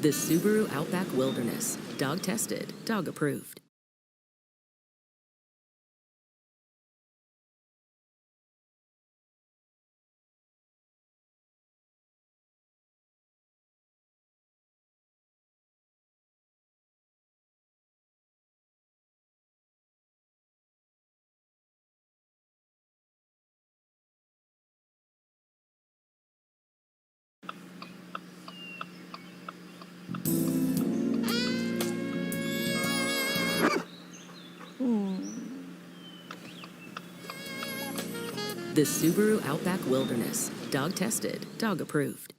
The Subaru Outback Wilderness. Dog tested, dog approved. The Subaru Outback Wilderness. Dog tested, dog approved.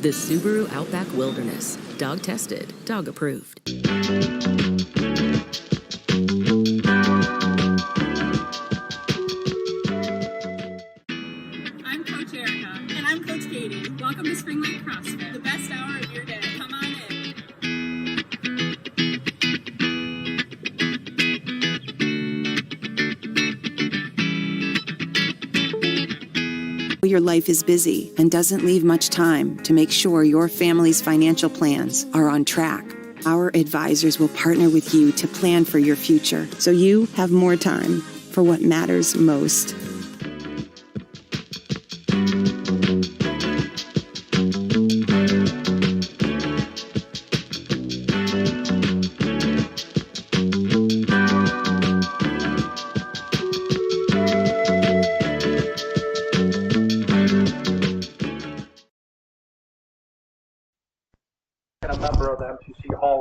The Subaru Outback Wilderness. Dog tested, dog approved. I'm Coach Erica. And I'm Coach Katie. Welcome to Spring Lake CrossFit, the best hour of your day. Come on in. Your life is busy and doesn't leave much time to make sure your family's financial plans are on track. Our advisors will partner with you to plan for your future so you have more time for what matters most.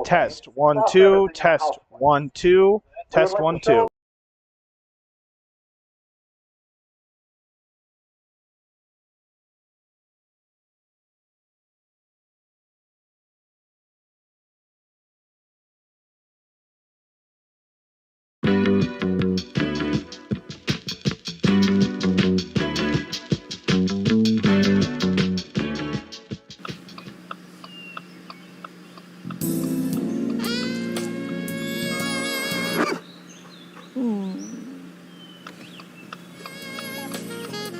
Test 1 2, test 1 2, test 1 2.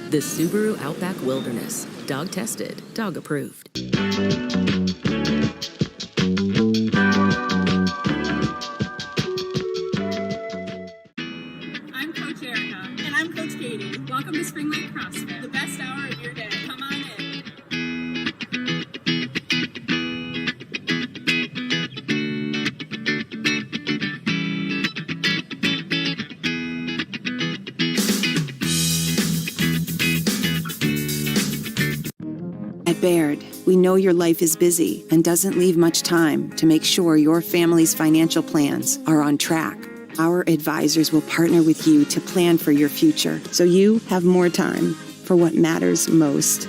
The Subaru Outback Wilderness. Dog tested, dog approved. I'm Coach Erica. And I'm Coach Katie. Welcome to Spring Lake CrossFit, the best hour of your day. Come on in. At Baird, we know your life is busy and doesn't leave much time to make sure your family's financial plans are on track. Our advisors will partner with you to plan for your future so you have more time for what matters most.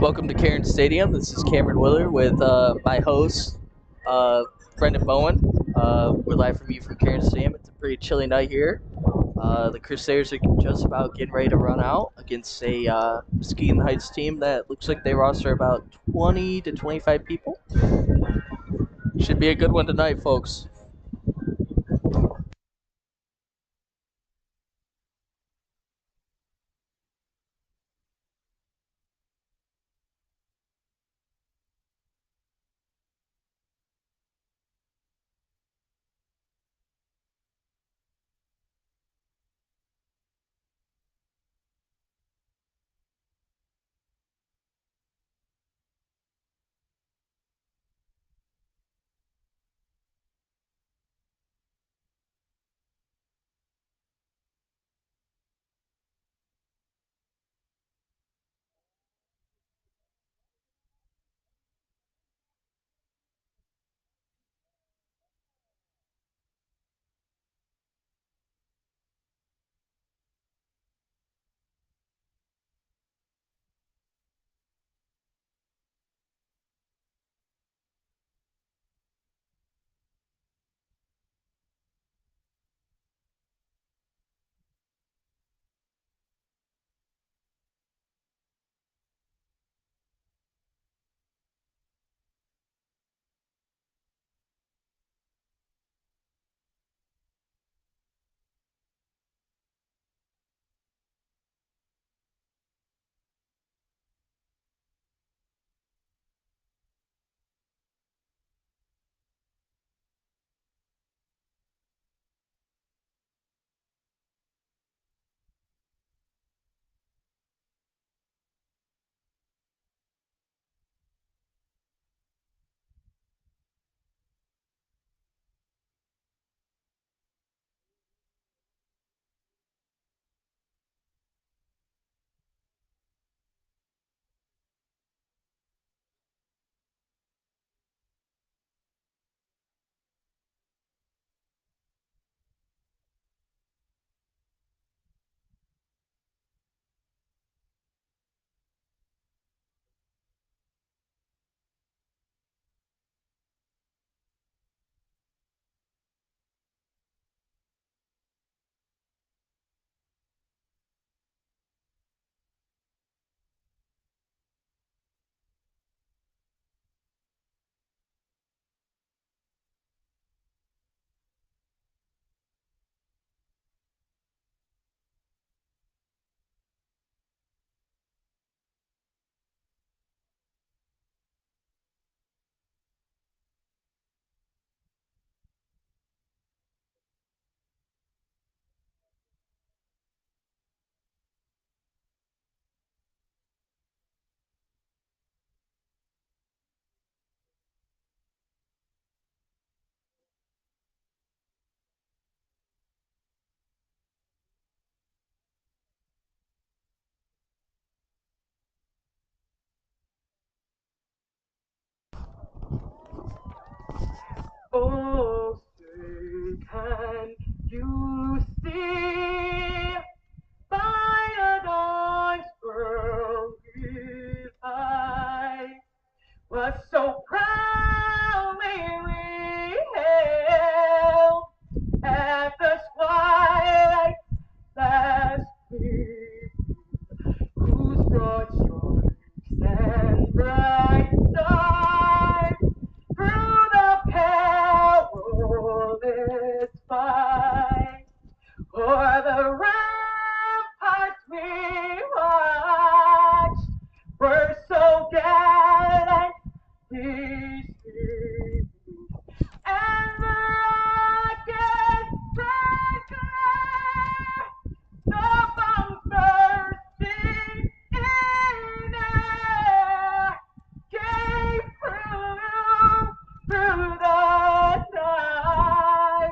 Welcome to Cairns Stadium. This is Cameron Willer with my host, Brendan Bowen. We're live from Cairns Stadium. It's a pretty chilly night here. The Crusaders are just about getting ready to run out against a Muskegon Heights team that looks like they roster about 20 to 25 people. Should be a good one tonight, folks. Oh, say can you see by the dawn's early light what so proudly we hailed at the twilight's last gleam, whose broad stripes and bright stars through the perilous fight o'er the ramparts we watched were so gallantly seen, and the rocket red glare the bumpers in air gave proof through the night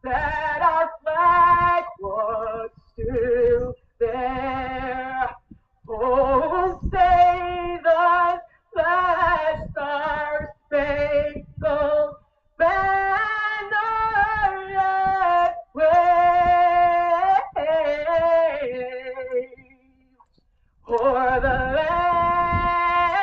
that our flag was still there. Oh, say the last star-spangled banner yet waves o'er the land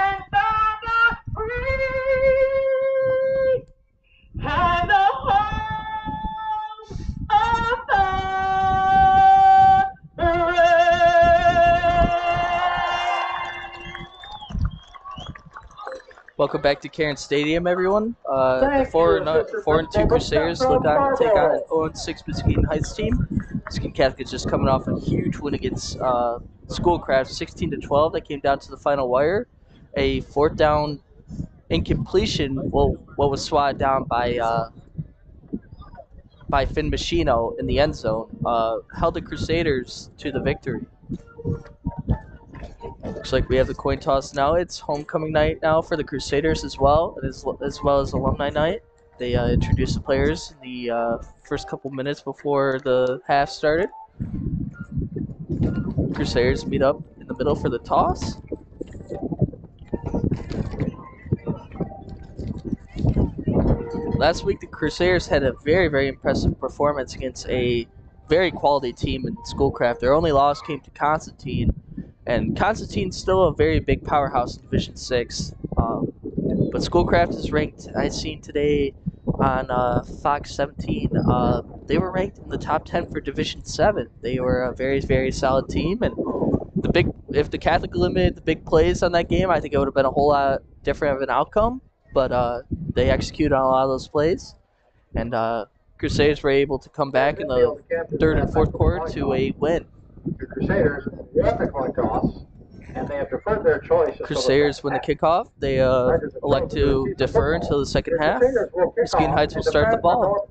Welcome back to Cairns Stadium, everyone. The 4-2 Crusaders look on to take on an 0-6 Muskegon Heights team. Muskegon Catholic is just coming off a huge win against Schoolcraft, 16-12. That came down to the final wire. A fourth down incompletion, what was swatted down by Finn Machino in the end zone, held the Crusaders to the victory. Looks like we have the coin toss now. It's homecoming night now for the Crusaders as well, as well as alumni night. They introduced the players in the first couple minutes before the half started. Crusaders meet up in the middle for the toss. Last week, the Crusaders had a very, very impressive performance against a very quality team in Schoolcraft. Their only loss came to Constantine, and Constantine's still a very big powerhouse in Division 6. But Schoolcraft is ranked, I seen today on Fox 17, they were ranked in the top 10 for Division 7. They were a very, very solid team, and if the Catholic eliminated the big plays on that game, I think it would have been a whole lot different of an outcome. But they executed on a lot of those plays, and Crusaders were able to come back in the third and fourth quarter to a win. The Crusaders won the coin toss, and they have deferred their choice. Crusaders win the kickoff. They elect to defer until the second half. Muskegon Heights will start the ball.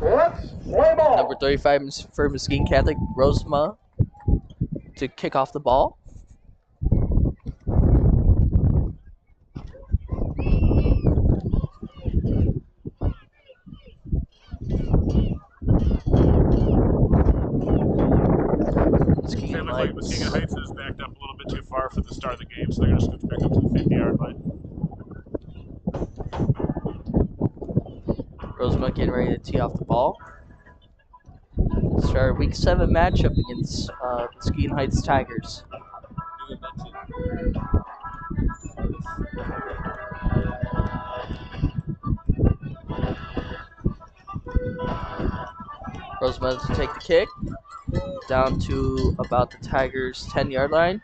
Let's play ball. Number 35 for Muskegon Catholic, Rosema, to kick off the ball. It looks like Muskegon Heights is backed up a little bit too far for the start of the game, so they're going to scooch back up to the 50-yard line. Rosemont getting ready to tee off the ball. Start week 7 matchup against Muskegon Heights Tigers. Rosemont to take the kick down to about the Tigers' 10-yard line.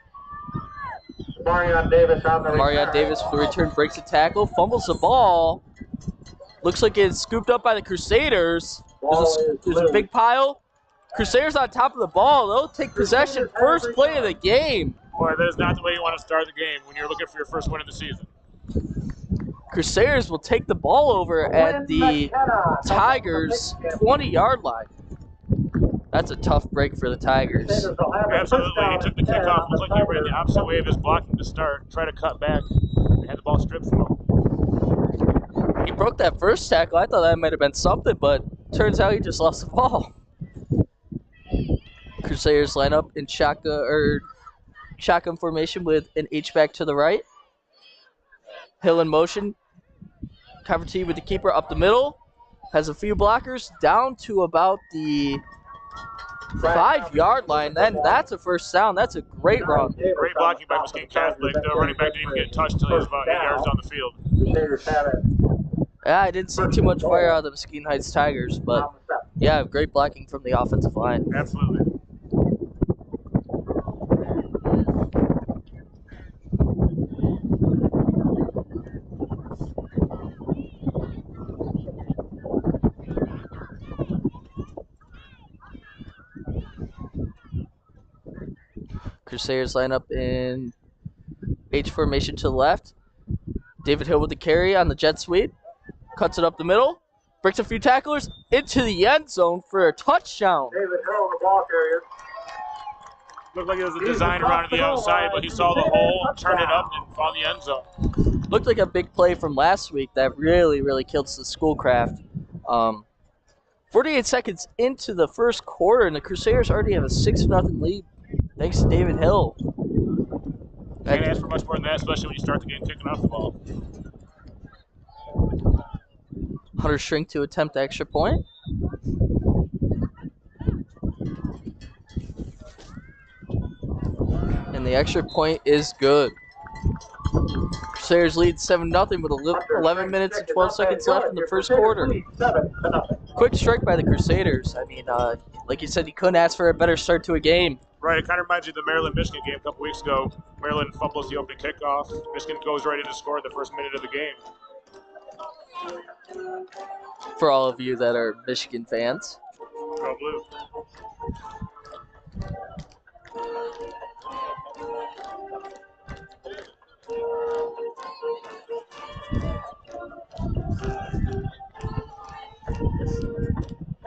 Marion Davis on the Marion Davis for the return, breaks a tackle, fumbles the ball. Looks like it's scooped up by the Crusaders. There's a big pile. Crusaders on top of the ball. They'll take possession. First play of the game. Boy, that is not the way you want to start the game when you're looking for your first win of the season. Crusaders will take the ball over at the Tigers' 20-yard line. That's a tough break for the Tigers. Absolutely. He took the kickoff. Looked like he ran the opposite way of his blocking to start. Tried to cut back and had the ball stripped from him. He broke that first tackle. I thought that might have been something, but turns out he just lost the ball. Crusaders line up in shotgun formation with an H-back to the right. Hill in motion. Cover T with the keeper up the middle. Has a few blockers down to about the 5-yard line. Then that's a first down. That's a great run. Great blocking by Muskegon Catholic. The running back didn't even get touched until he was about 8 yards on the field. Yeah, I didn't see too much fire out of the Muskegon Heights Tigers, but yeah, great blocking from the offensive line. Absolutely. Crusaders line up in H formation to the left. David Hill with the carry on the jet sweep. Cuts it up the middle. Breaks a few tacklers into the end zone for a touchdown. David Hill, the ball carrier. Looked like it was a design around the outside, but he saw the hole, turned it up, and found the end zone. Looked like a big play from last week that really killed the Schoolcraft. 48 seconds into the first quarter, and the Crusaders already have a 6-0 lead thanks to David Hill. Can't ask for much more than that, especially when you start the game kicking off the ball. Hunter Shrink to attempt the extra point. And the extra point is good. Crusaders lead 7-0 with 11 minutes and 12 seconds left in the first quarter. Quick strike by the Crusaders. I mean, like you said, you couldn't ask for a better start to a game. Right, it kind of reminds you of the Maryland-Michigan game a couple weeks ago. Maryland fumbles the opening kickoff. Michigan goes right in to score in the first minute of the game. For all of you that are Michigan fans. Go Blue.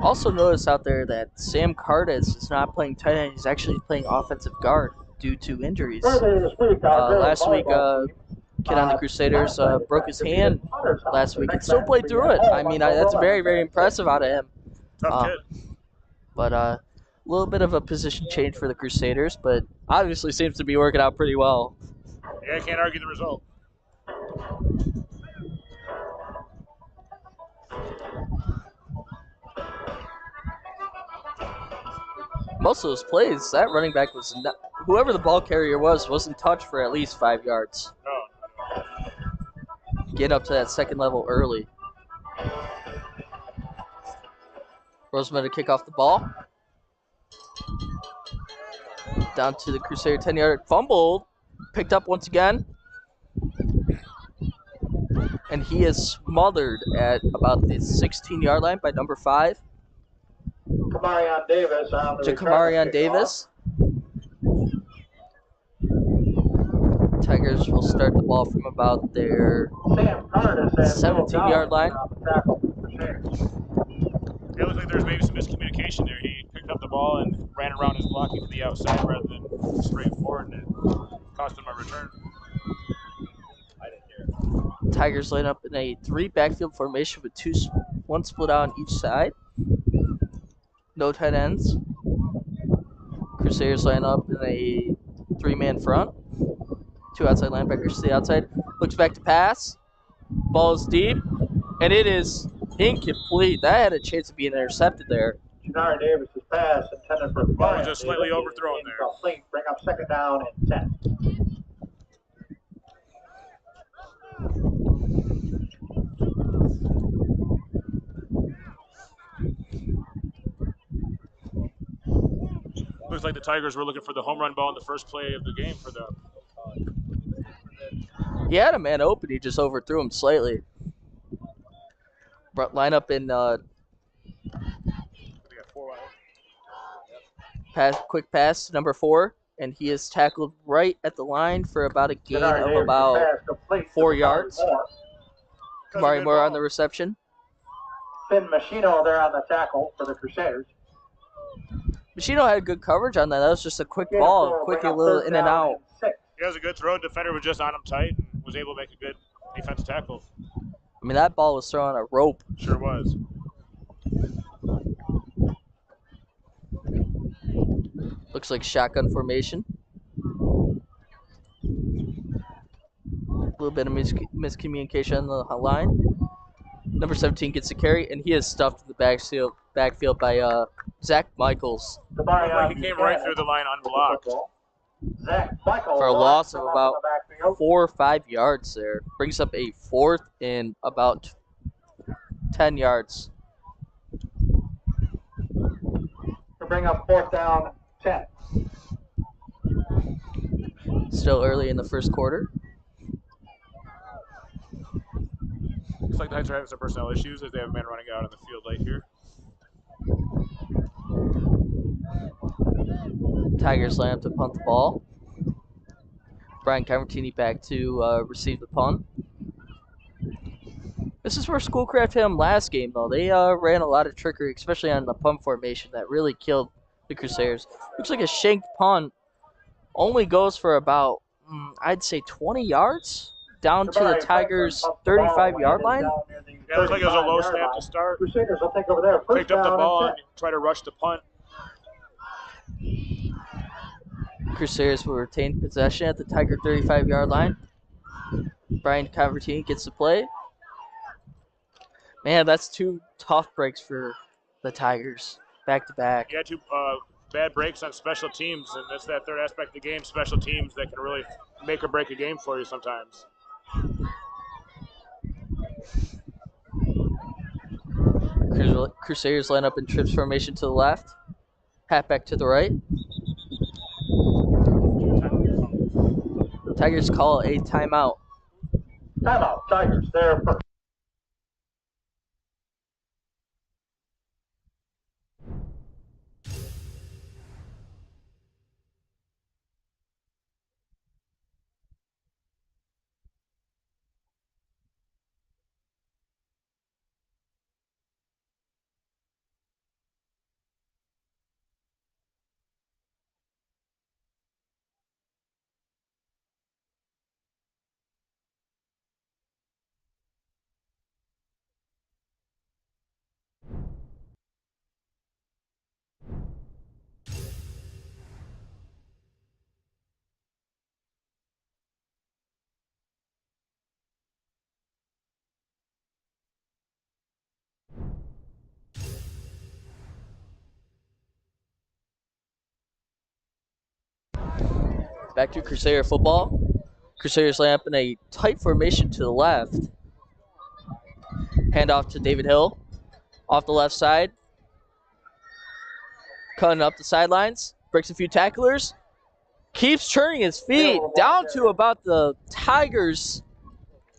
Also notice out there that Sam Cardis is not playing tight end. He's actually playing offensive guard due to injuries. Last week, kid on the Crusaders broke his hand last week and still played through it. I mean, that's very impressive out of him. Tough kid. But a little bit of a position change for the Crusaders, but obviously seems to be working out pretty well. Yeah, I can't argue the result. Most of those plays, that running back was not, whoever the ball carrier wasn't touched for at least 5 yards. No. Get up to that second level early. Roseman to kick off the ball. Down to the Crusader 10-yard fumbled. Picked up once again. And he is smothered at about the 16-yard line by number 5. Kamarion Davis on the Jakamarion Davis. Tigers will start the ball from about their 17-yard line. It looked like there was maybe some miscommunication there. He picked up the ball and ran around his blocking to the outside rather than straight forward, and it cost him a return. Tigers line up in a 3 backfield formation with 1 split out on each side. No tight ends. Crusaders line up in a 3-man front. 2 outside linebackers to the outside. Looks back to pass. Ball is deep. And it is incomplete. That had a chance of being intercepted there. Janari Davis' pass intended for Ball was just slightly overthrown there. Bring up 2nd down and 10. Looks like the Tigers were looking for the home run ball in the first play of the game for them. He had a man open. He just overthrew him slightly. Line up in quick pass to number 4, and he is tackled right at the line for about a gain of about 4 yards. Kamari Moore on the reception. Finn Machino there on the tackle for the Crusaders. Machino had good coverage on that. That was just a quick ball, quick little in and out. He has a good throw. Defender was just on him tight and was able to make a good defensive tackle. I mean, that ball was thrown on a rope. Sure was. Looks like shotgun formation. A little bit of miscommunication on the line. Number 17 gets the carry, and he is stuffed in the backfield by Zach Michaels. He came right through the line unblocked. For a loss of about 4 or 5 yards there. Brings up a 4th and about 10 yards. To bring up 4th down, 10. Still early in the first quarter. Looks like the Tigers are having some personnel issues as they have men running out on the field right here. Tigers line up to punt the ball. Brian Camertini back to receive the punt. This is where Schoolcraft hit him last game, though. They ran a lot of trickery, especially on the punt formation, that really killed the Crusaders. Looks like a shanked punt only goes for about, I'd say, 20 yards down to the Tigers' 35-yard line. Yeah, it looked like it was a low snap to start. Crusaders will take over there. Picked up the ball and try to rush the punt. Crusaders will retain possession at the Tiger 35-yard line. Brian Camertini gets the play. Man, that's 2 tough breaks for the Tigers, back to back. Yeah, 2 bad breaks on special teams, and that's that third aspect of the game, special teams that can really make or break a game for you sometimes. Crusaders line up in trips formation to the left, halfback to the right. Tigers call a timeout. Timeout, Tigers. They're first. Back to Crusader football. Crusaders line up in a tight formation to the left. Hand off to David Hill. Off the left side. Cutting up the sidelines. Breaks a few tacklers. Keeps turning his feet down to about the Tigers'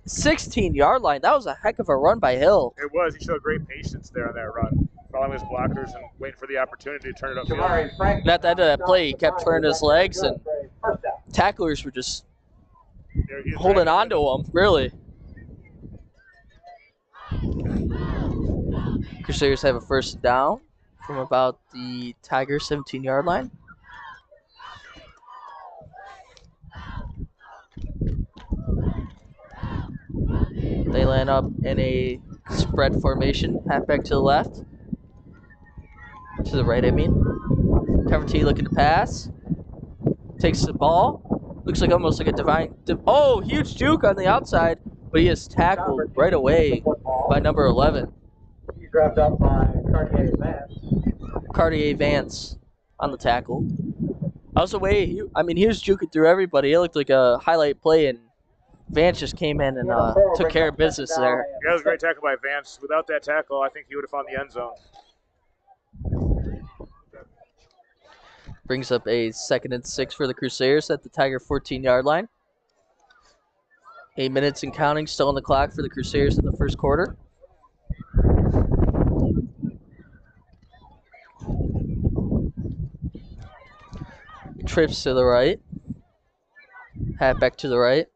16-yard line. That was a heck of a run by Hill. It was. He showed great patience there on that run, following his blockers and waiting for the opportunity to turn it upfield. And at the end of that play, he kept turning his legs, and tacklers were just holding on to him, really. Crusaders have a first down from about the Tigers' 17-yard line. They line up in a spread formation, halfback to the left. To the right, I mean. Cover T looking to pass. Takes the ball. Looks like almost like a divine... huge juke on the outside, but he is tackled right away by number 11. He's grabbed up by Cartier Vance. Cartier Vance on the tackle. That was the way he was juking through everybody. It looked like a highlight play, and Vance just came in and took care of business there. Yeah, that was a great tackle by Vance. Without that tackle, I think he would have found the end zone. Brings up a 2nd and 6 for the Crusaders at the Tiger 14-yard line. 8 minutes and counting still on the clock for the Crusaders in the first quarter. Trips to the right. Halfback to the right.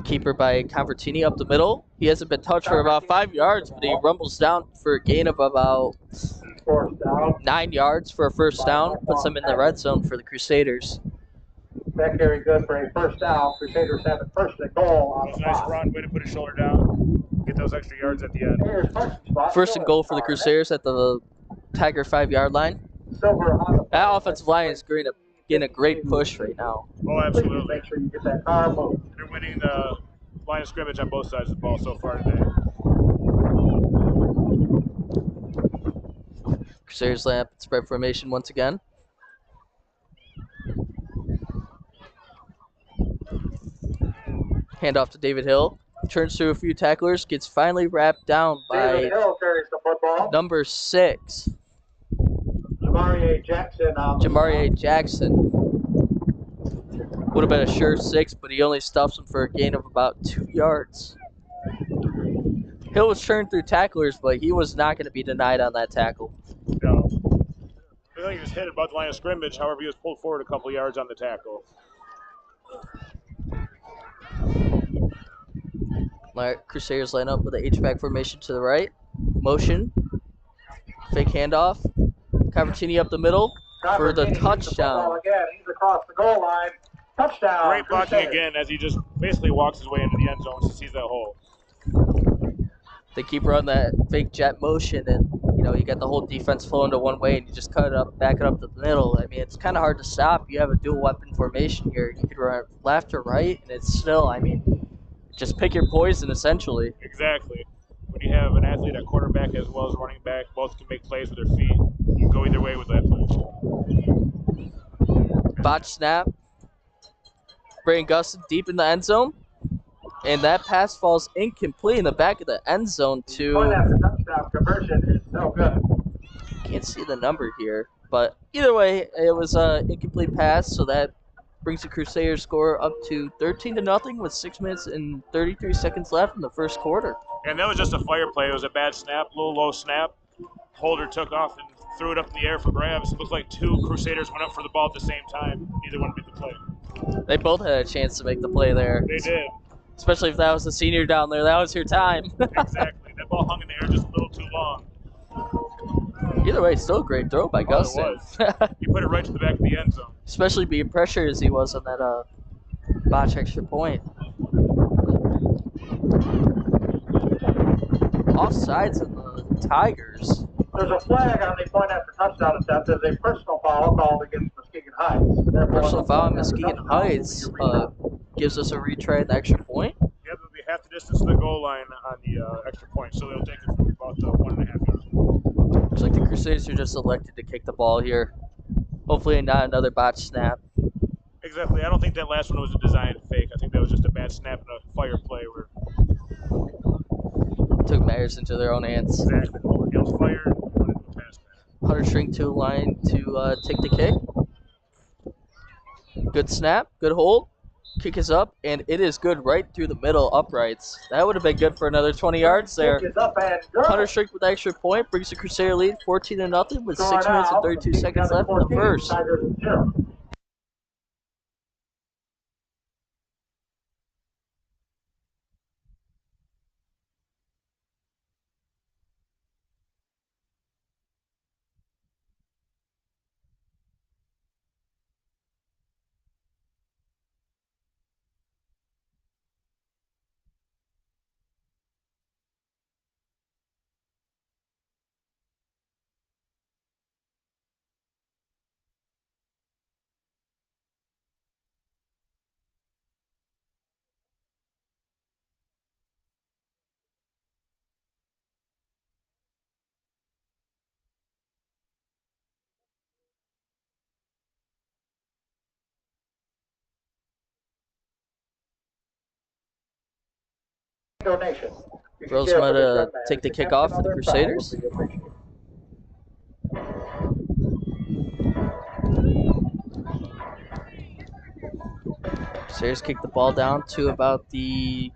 Keeper by Convertini up the middle. He hasn't been touched for about 5 yards, but he rumbles down for a gain of about 9 yards for a first down. Puts them in the red zone for the Crusaders. That carry good for a first down. Crusaders have it first and goal on the Nice run, way to put his shoulder down. Get those extra yards at the end. First and goal for the Crusaders at the Tiger 5-yard line. That offensive line is getting a great push right now. Oh, absolutely. Make sure you get that car moved. They're winning the line of scrimmage on both sides of the ball so far today. Crusaders line up spread formation once again. Hand off to David Hill. Turns through a few tacklers. Gets finally wrapped down by David Hill carries the football. number 6. Jamarie Jackson. Jamarie Jackson. Would have been a sure 6, but he only stops him for a gain of about 2 yards. Hill was turned through tacklers, but he was not going to be denied on that tackle. No. think he was hit about the line of scrimmage. However, he was pulled forward a couple yards on the tackle. Crusaders line up with the H-back formation to the right. Motion. Fake handoff. Cavertini up the middle for the touchdown. Again, he's across the goal line. Touchdown. Great blocking again as he just basically walks his way into the end zone to seize that hole. They keep running that fake jet motion, and you got the whole defense flowing to one way, and you just cut it up, back it up to the middle. I mean, it's kind of hard to stop. You have a dual weapon formation here. You could run left or right, and it's still, just pick your poison essentially. Exactly. When you have an athlete at quarterback as well as running back, both can make plays with their feet. You can go either way with that play. Botch snap. Brayden Gustin deep in the end zone. And that pass falls incomplete in the back of the end zone to... touchdown conversion is no good. Can't see the number here. But either way, it was an incomplete pass, so that brings the Crusaders score up to 13-0 with 6 minutes and 33 seconds left in the first quarter. And that was just a fire play. It was a bad snap, a little low snap. Holder took off and threw it up in the air for grabs. It looked like two Crusaders went up for the ball at the same time. Neither one made the play. They both had a chance to make the play there. They did. Especially if that was the senior down there. That was your time. Exactly. That ball hung in the air just a little too long. Either way, still a great throw by Gustin. He put it right to the back of the end zone. Especially being pressured as he was on that botch extra point. Offsides in the Tigers. There's a flag on the point after touchdown attempt. There's a personal foul called against Muskegon Heights. Personal foul on Muskegon Heights gives us a retry at the extra point. Yeah, they'll be half the distance to the goal line on the extra point, so they'll take it from about 1.5 yards. Looks like the Crusaders are just elected to kick the ball here. Hopefully not another botch snap. Exactly. I don't think that last one was a designed fake. I think that was just a bad snap and a fire play where took matters into their own hands. Exactly. Yells fire and run into a pass. Hunter shrink to a line to take the kick. Good snap, good hold. Kick is up, and it is good right through the middle uprights. That would have been good for another 20 yards there. Hunter shrink with the extra point brings the Crusader lead 14-0 with 6 minutes and 32 seconds left in the first. Donation. Rose might take the kick off for the Crusaders. Crusaders kick the ball down to about the...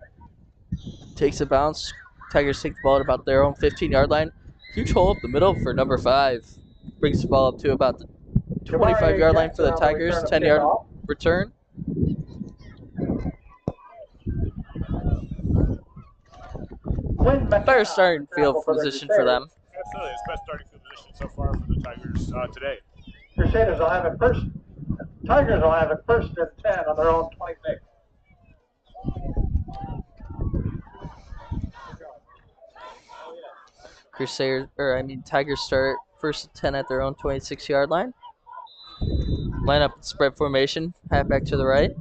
Takes a bounce. Tigers take the ball at about their own 15-yard line. Huge hole up the middle for number 5. Brings the ball up to about the 25-yard line for the Tigers. 10-yard return. Better starting field position for them. Absolutely. It's best starting field position so far for the Tigers today. Crusaders will have it first. Tigers will have it first and 10 on their own 26. Tigers start first and 10 at their own 26-yard line. Line up spread formation, halfback to the right.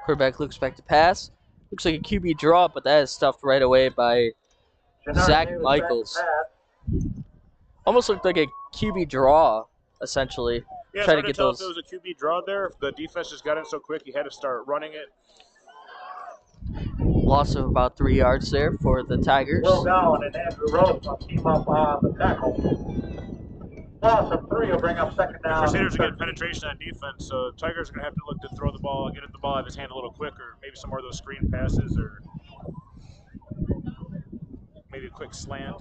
Quarterback looks back to pass. Looks like a QB draw, but that is stuffed right away by Zach Michaels. Almost looked like a QB draw, essentially. Yeah, Try it's hard to get tell those. if there was a QB draw there. The defense just got in so quick, he had to start running it. Loss of about 3 yards there for the Tigers. Will Gowan and Andrew Rose must team up on the tackle. Loss of 3 will bring up second The down. Crusaders are getting penetration on defense, so Tigers are going to have to look to throw the ball, get the ball out of his hand a little quicker. Maybe some more of those screen passes or maybe a quick slant.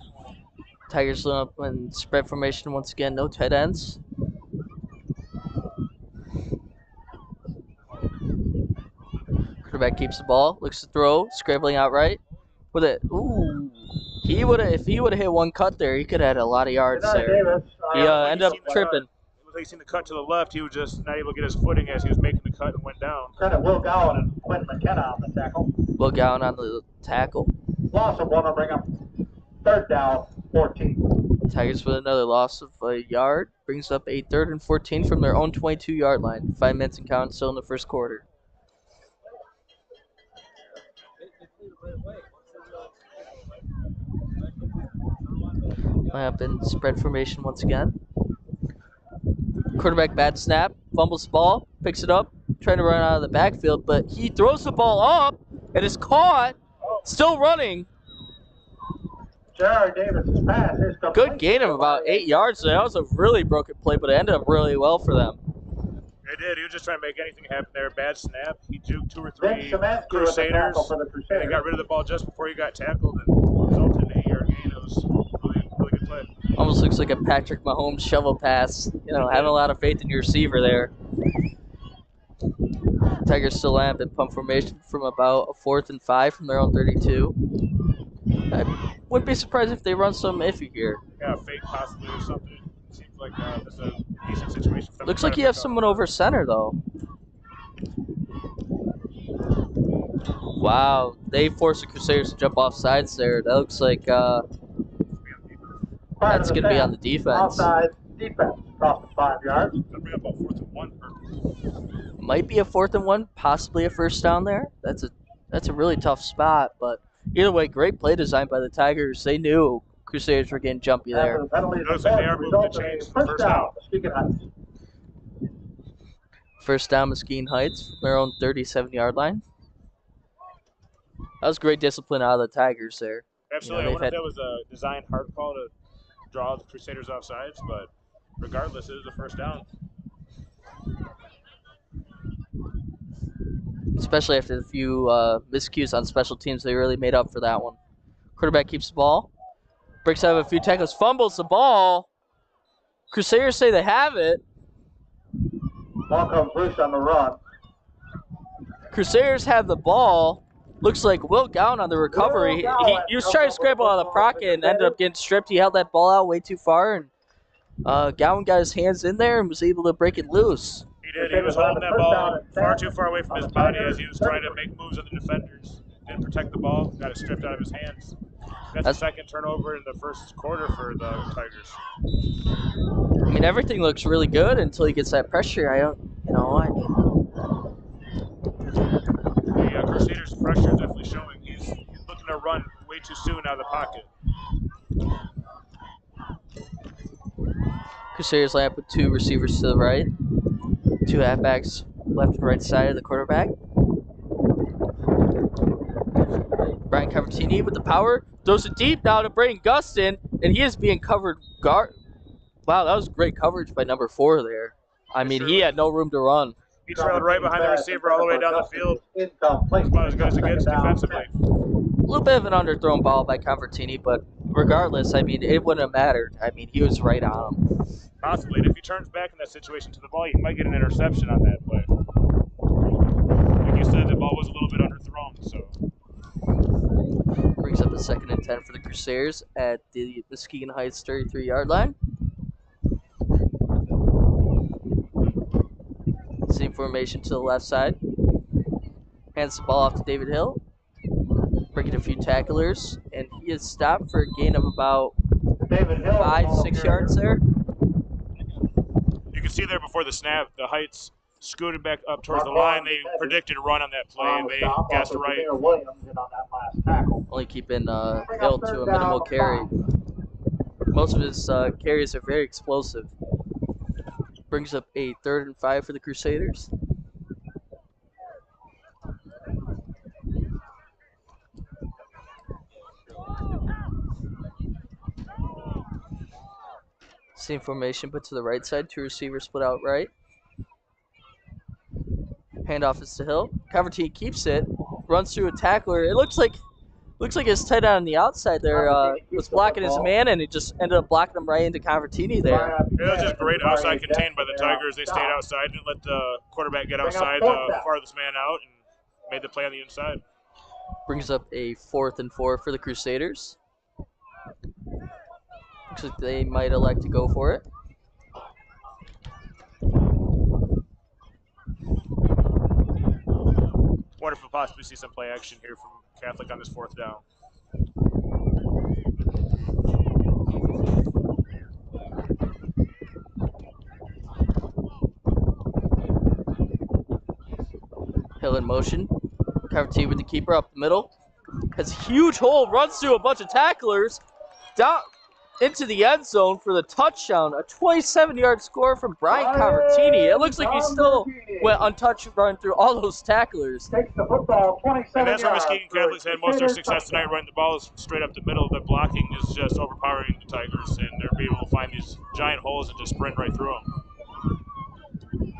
Tigers line up in spread formation once again. No tight ends. Quarterback keeps the ball, looks to throw, scrambling out right. With it, ooh, if he would have hit one cut there, he could have had a lot of yards Denard there. Davis. He ended up tripping. It was like he seen the cut to the left. He was just not able to get his footing as he was making the cut and went down. Credit Will Gowan and Quinn McKenna on the tackle. Will Gowan on the tackle. Loss of 1 will bring up third down, 14. Tigers with another loss of a yard. Brings up a 3rd and 14 from their own 22-yard line. 5 minutes and counting still in the first quarter. Line up in spread formation once again. Quarterback bad snap, fumbles the ball, picks it up, trying to run out of the backfield, but he throws the ball up and is caught, still running. Denard Davis' pass is complete. Good gain of about 8 yards. That was a really broken play, but it ended up really well for them. It did. He was just trying to make anything happen there. Bad snap. He juked 2 or 3 Vince Szymanski with the Crusaders. tackle for the And Crusaders. he got rid of the ball just before he got tackled and resulted in an 8-yard gain. It was really good play. Almost looks like a Patrick Mahomes shovel pass. You know, having a lot of faith in your receiver there. Tigers still line up in pump formation from about a 4th and 5 from their own 32. I wouldn't be surprised if they run some iffy here. Yeah, fake possibly or something. It seems like this is a decent situation for them. Looks like you have someone over center, though. Wow, they forced the Crusaders to jump off sides there. That looks like that's going to be on the defense. Offside defense, across the 5 yards. They'll bring up about 4th and 1. Might be a 4th and 1, possibly a first down there. That's a really tough spot, but either way, great play design by the Tigers. They knew Crusaders were getting jumpy there. Looks like they are moving the chains to the first down. Muskegon Heights. First down, Muskegon Heights, from their own 37-yard line. That was great discipline out of the Tigers there. Absolutely. I wonder if that was a designed hard call to draw the Crusaders off sides, but regardless, it is a first down. Especially after a few miscues on special teams, they really made up for that one. Quarterback keeps the ball, breaks out of a few tackles, fumbles the ball. Crusaders say they have it. Ball comes loose on the run. Crusaders have the ball. Looks like Will Gowan on the recovery. He was trying to scramble out of the pocket and ended up getting stripped. He held that ball out way too far, and Gowan got his hands in there and was able to break it loose. He did. He was holding that ball far too far away from his body as he was trying to make moves on the defenders. Didn't protect the ball. Got it stripped out of his hands. That's the second turnover in the first quarter for the Tigers. I mean, everything looks really good until he gets that pressure. The Crusaders' pressure is definitely showing. He's looking to run way too soon out of the pocket. Crusaders line up with 2 receivers to the right, 2 halfbacks left and right side of the quarterback. Brian Cavertini with the power, throws it deep now to Braden Gustin, and he is being covered guard. Wow, that was great coverage by number 4 there. I mean, he had no room to run. He trailed right behind the receiver all the way down the field. It's about as good as it gets defensively. A little bit of an underthrown ball by Cavertini, but regardless, I mean, it wouldn't have mattered. I mean, he was right on him. Possibly, and if he turns back in that situation to the ball, he might get an interception on that play. Like you said, the ball was a little bit underthrown, so. Brings up a 2nd and 10 for the Crusaders at the Muskegon Heights 33-yard line. Same formation to the left side. Hands the ball off to David Hill. Breaking a few tacklers, and he is stopped for a gain of about 5-6 yards there. You can see there before the snap, the Heights scooted back up towards the line. They predicted a run on that play, and they guessed right. Only keeping Hill to a minimal carry. Most of his carries are very explosive. Brings up a 3rd and 5 for the Crusaders. Same formation, but to the right side. Two receivers split out right. Handoff is to Hill. Cavertini keeps it. Runs through a tackler. It looks like his tight end on the outside there was blocking his man, and it just ended up blocking him right into Cavertini there. It was just great outside contained by the Tigers. They stayed outside, didn't let the quarterback get outside the farthest man out, and made the play on the inside. Brings up a 4th and 4 for the Crusaders. Looks like they might elect to go for it. Wonder if we'll possibly see some play action here from Catholic on this 4th down. Hill in motion. Cavertini with the keeper up the middle. Has a huge hole, runs through a bunch of tacklers. Down into the end zone for the touchdown. A 27-yard score from Brian Cavertini. It looks like he still went untouched running through all those tacklers. Takes the football 27 And that's where yards. Muskegon Catholic's had most of their success tonight, running the ball straight up the middle. The blocking is just overpowering the Tigers, and they're able to find these giant holes and just sprint right through them.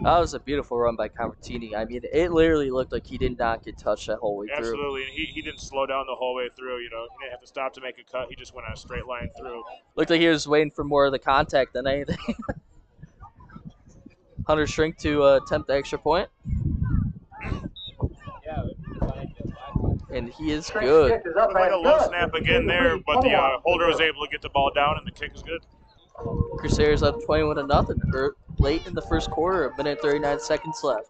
That was a beautiful run by Cavertini. I mean, it literally looked like he did not get touched that whole way through. Absolutely, and he didn't slow down the whole way through. You know, he didn't have to stop to make a cut. He just went on a straight line through. Looked like he was waiting for more of the contact than anything. Hunter Shrink to attempt the extra point. And he is good. Looked like a low snap again there, but the holder was able to get the ball down, and the kick is good. Crusaders up 21-0 late in the first quarter, a minute 39 seconds left.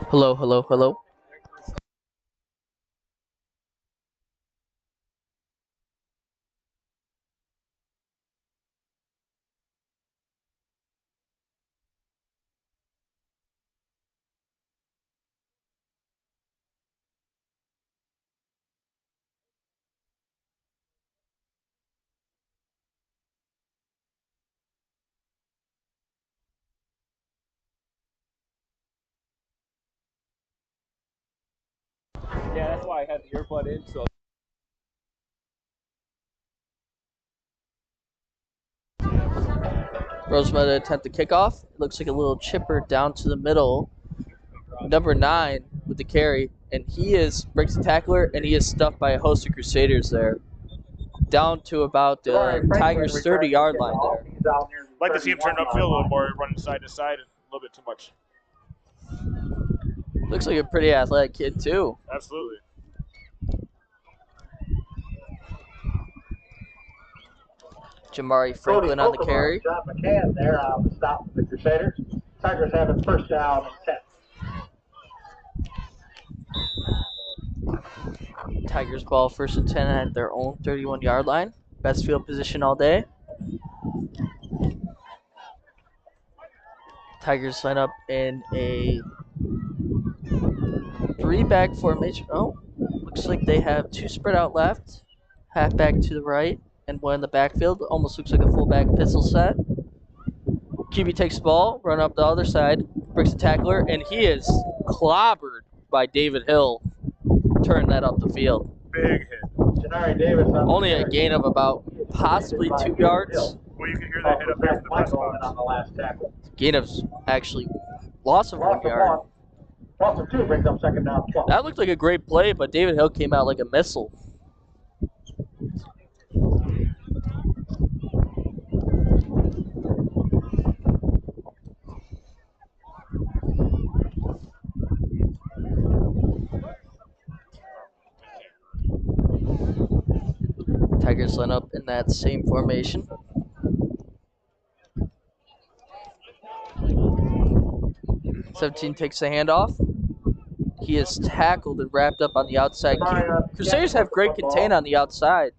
Hello, hello, hello. Yeah, that's why I had the earbud in, so. Rosemont to attempt the kickoff. It looks like a little chipper down to the middle. Number 9 with the carry, and he breaks the tackler, and he is stuffed by a host of Crusaders there. Down to about the Tigers' 30-yard line there. I'd like to see him turn upfield a little more, running side to side, a little bit too much. Looks like a pretty athletic kid, too. Absolutely. Jamari Franklin on the carry. John McCann there on the stop for the Crusaders. Tigers have it 1st down and 10. Tigers ball 1st and 10 at their own 31-yard line. Best field position all day. Tigers line up in a 3-back formation. Oh, looks like they have 2 spread out left, halfback to the right, and 1 in the backfield. Almost looks like a fullback pistol set. QB takes the ball, run up the other side, breaks the tackler, and he is clobbered by David Hill. Turn that up the field. Big hit. Janari Davis Only a gain of about possibly 2 yards. Well, you can hear that hit up there from the press box. on the last tackle. Gain of actually loss of 1 yard. Loss of 2 brings up 2nd down 12. That looked like a great play, but David Hill came out like a missile. Tigers line up in that same formation. '17 takes the handoff. He is tackled and wrapped up on the outside. Crusaders have great contain on the outside.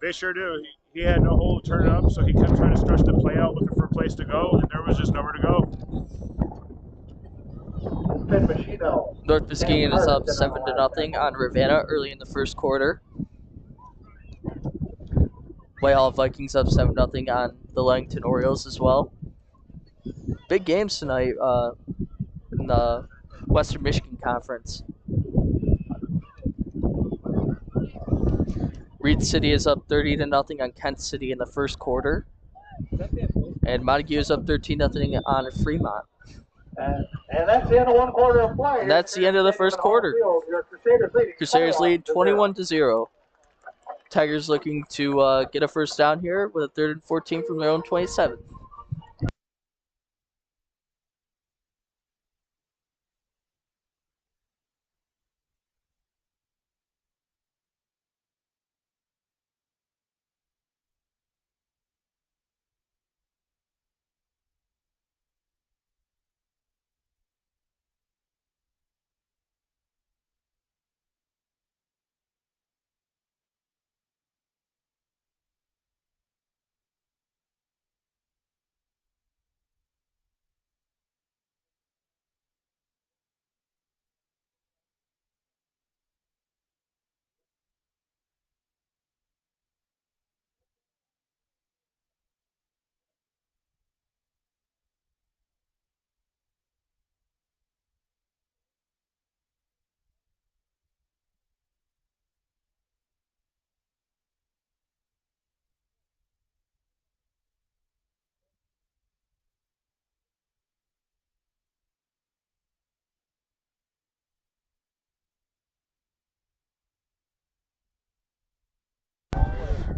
They sure do. He had no hole to turn up, so he kept trying to stretch the play out, looking for a place to go, and there was just nowhere to go. North Muskegon is up 7-0 on Ravenna early in the first quarter. Whitehall Vikings up 7-0 on the Langton Orioles as well. Big games tonight in the Western Michigan Conference. Reed City is up 30-0 on Kent City in the first quarter. And Montague is up 13-0 on Fremont. And that's the end of one quarter of play. And that's the end of the first quarter. Crusaders lead 21-0. Tigers looking to get a first down here with a 3rd and 14 from their own 27.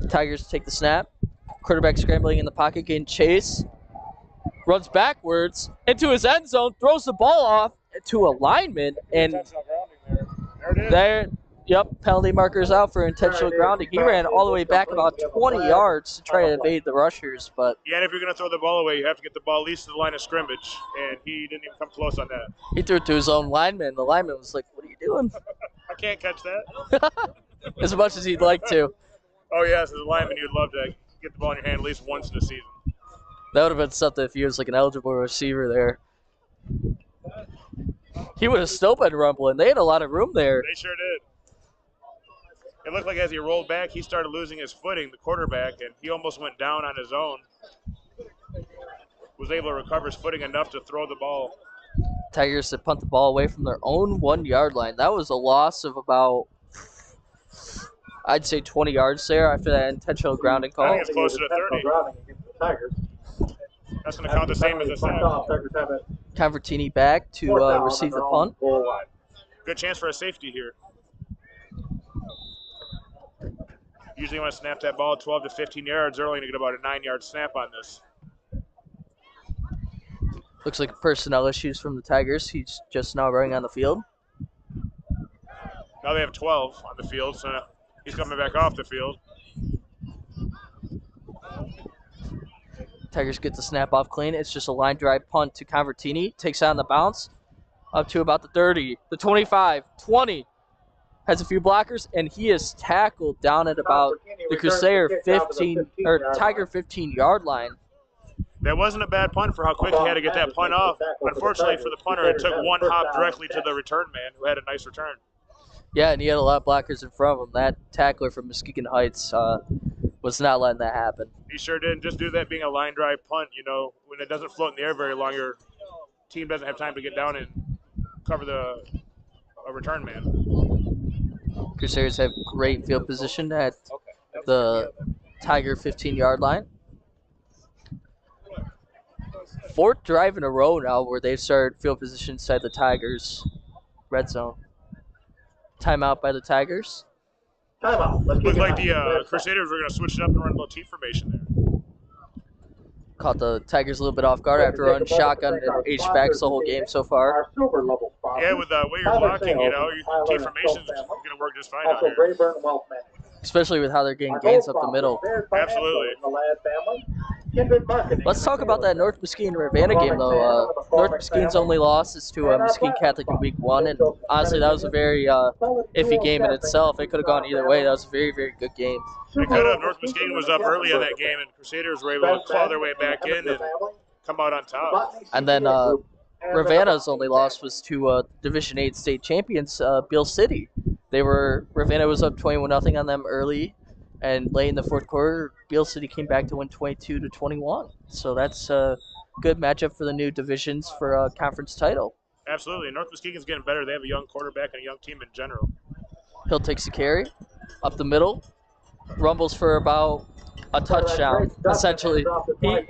Tigers take the snap. Quarterback scrambling in the pocket, getting chased. Runs backwards into his end zone, throws the ball off to a lineman, and there, yep, penalty markers out for intentional grounding. He ran all the way back about 20 yards to try to evade the rushers, but Yeah, and if you're going to throw the ball away, you have to get the ball at least to the line of scrimmage, and he didn't even come close on that. he threw it to his own lineman. The lineman was like, "What are you doing?" I can't catch that. As much as he'd like to. Oh, yes, as a lineman, you'd love to get the ball in your hand at least once in the season. That would have been something if he was like an eligible receiver there. He would have still been rumbling. They had a lot of room there. They sure did. It looked like as he rolled back, he started losing his footing, the quarterback, and he almost went down on his own. Was able to recover his footing enough to throw the ball. Tigers to punt the ball away from their own 1-yard line. That was a loss of about, I'd say, 20 yards there after that intentional grounding call. I think it's closer to 30. That's going to count the same as a sack. Convertini back to receive the punt. Good chance for a safety here. Usually you want to snap that ball 12 to 15 yards early and you get about a 9-yard snap on this. Looks like personnel issues from the Tigers. He's just now running on the field. Now they have 12 on the field, so he's coming back off the field. Tigers get the snap off clean. It's just a line drive punt to Convertini. Takes on the bounce up to about the 30, the 25, 20. Has a few blockers, and he is tackled down at about the Crusader 15 or Tiger 15-yard line. That wasn't a bad punt for how quick he had to get that punt off. Unfortunately for the punter, it took one hop directly to the return man, who had a nice return. Yeah, and he had a lot of blockers in front of him. That tackler from Muskegon Heights was not letting that happen. He sure did. Just do that being a line drive punt, you know, when it doesn't float in the air very long, your team doesn't have time to get down and cover a return man. Crusaders have great field position at the Tiger 15-yard line. 4th drive in a row now where they've started field position inside the Tigers red zone. Timeout by the Tigers. Timeout. Looked like the Crusaders were going to switch it up and run a little T formation there. Caught the Tigers a little bit off guard after running shotgun and H-backs the whole game so far. Yeah, with the way you're blocking, you know, your T formation's going to work just fine out here. Especially with how they're getting gains up the middle. Absolutely. Let's talk about that North Muskegon-Ravenna game, though. North Muskegon's only loss is to Muskegon Catholic in Week 1, and honestly, that was a very iffy game in itself. It could have gone either way. That was a very, very good game. It could have. North Muskegon was up early in that game, and Crusaders were able to claw their way back in and come out on top. And then Ravenna's only loss was to Division 8 state champions, Beal City. Ravenna was up 21-0 on them early, And late in the fourth quarter, Beale City came back to win 22-21. So that's a good matchup for the new divisions for a conference title. Absolutely. North Muskegon's getting better. They have a young quarterback and a young team in general. Hill takes the carry up the middle, rumbles for about a touchdown, essentially. Vince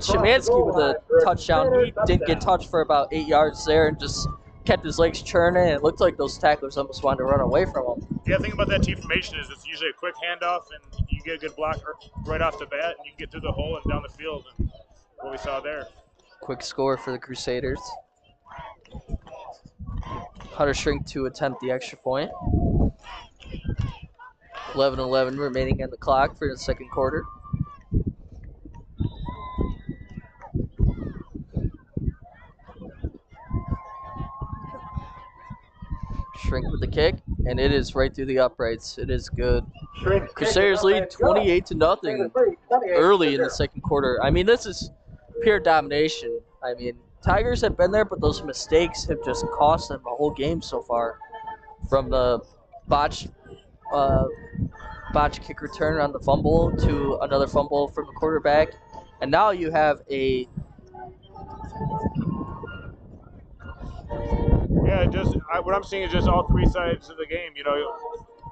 Shemansky with a touchdown. He didn't get touched for about 8 yards there and just kept his legs churning. It looked like those tacklers almost wanted to run away from him. Yeah, the thing about that T formation is it's usually a quick handoff, and you get a good block right off the bat, and you can get through the hole and down the field, and what we saw there. Quick score for the Crusaders. Hunter Shrink to attempt the extra point. 11-11 remaining on the clock for the second quarter. Shrink with the kick, and it is right through the uprights. It is good. Crusaders lead 28-0 early in the second quarter. I mean, this is pure domination. I mean, Tigers have been there, but those mistakes have just cost them the whole game so far. From the botched kick return on the fumble to another fumble from the quarterback. And now you have a... Yeah, what I'm seeing is just all three sides of the game. You know,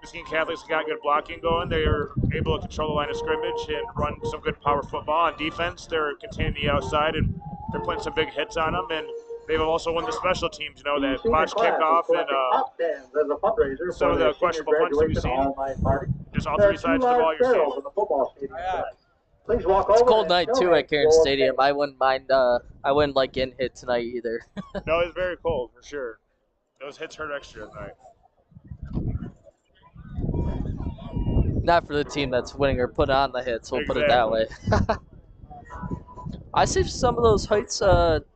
Muskegon Catholics got good blocking going. They are able to control the line of scrimmage and run some good power football. On defense, they're containing the outside, and they're putting some big hits on them. And they've also won the special teams, you know, that botched kickoff and some of the questionable punts that we've seen. Just all three sides of the ball you're seeing. Please walk It's a over cold night too at Cairn Stadium. I wouldn't mind. I wouldn't like getting hit tonight either. No, it's very cold for sure. Those hits hurt extra tonight. Not for the team that's winning or putting on the hits. We'll put it that way. I see some of those Heights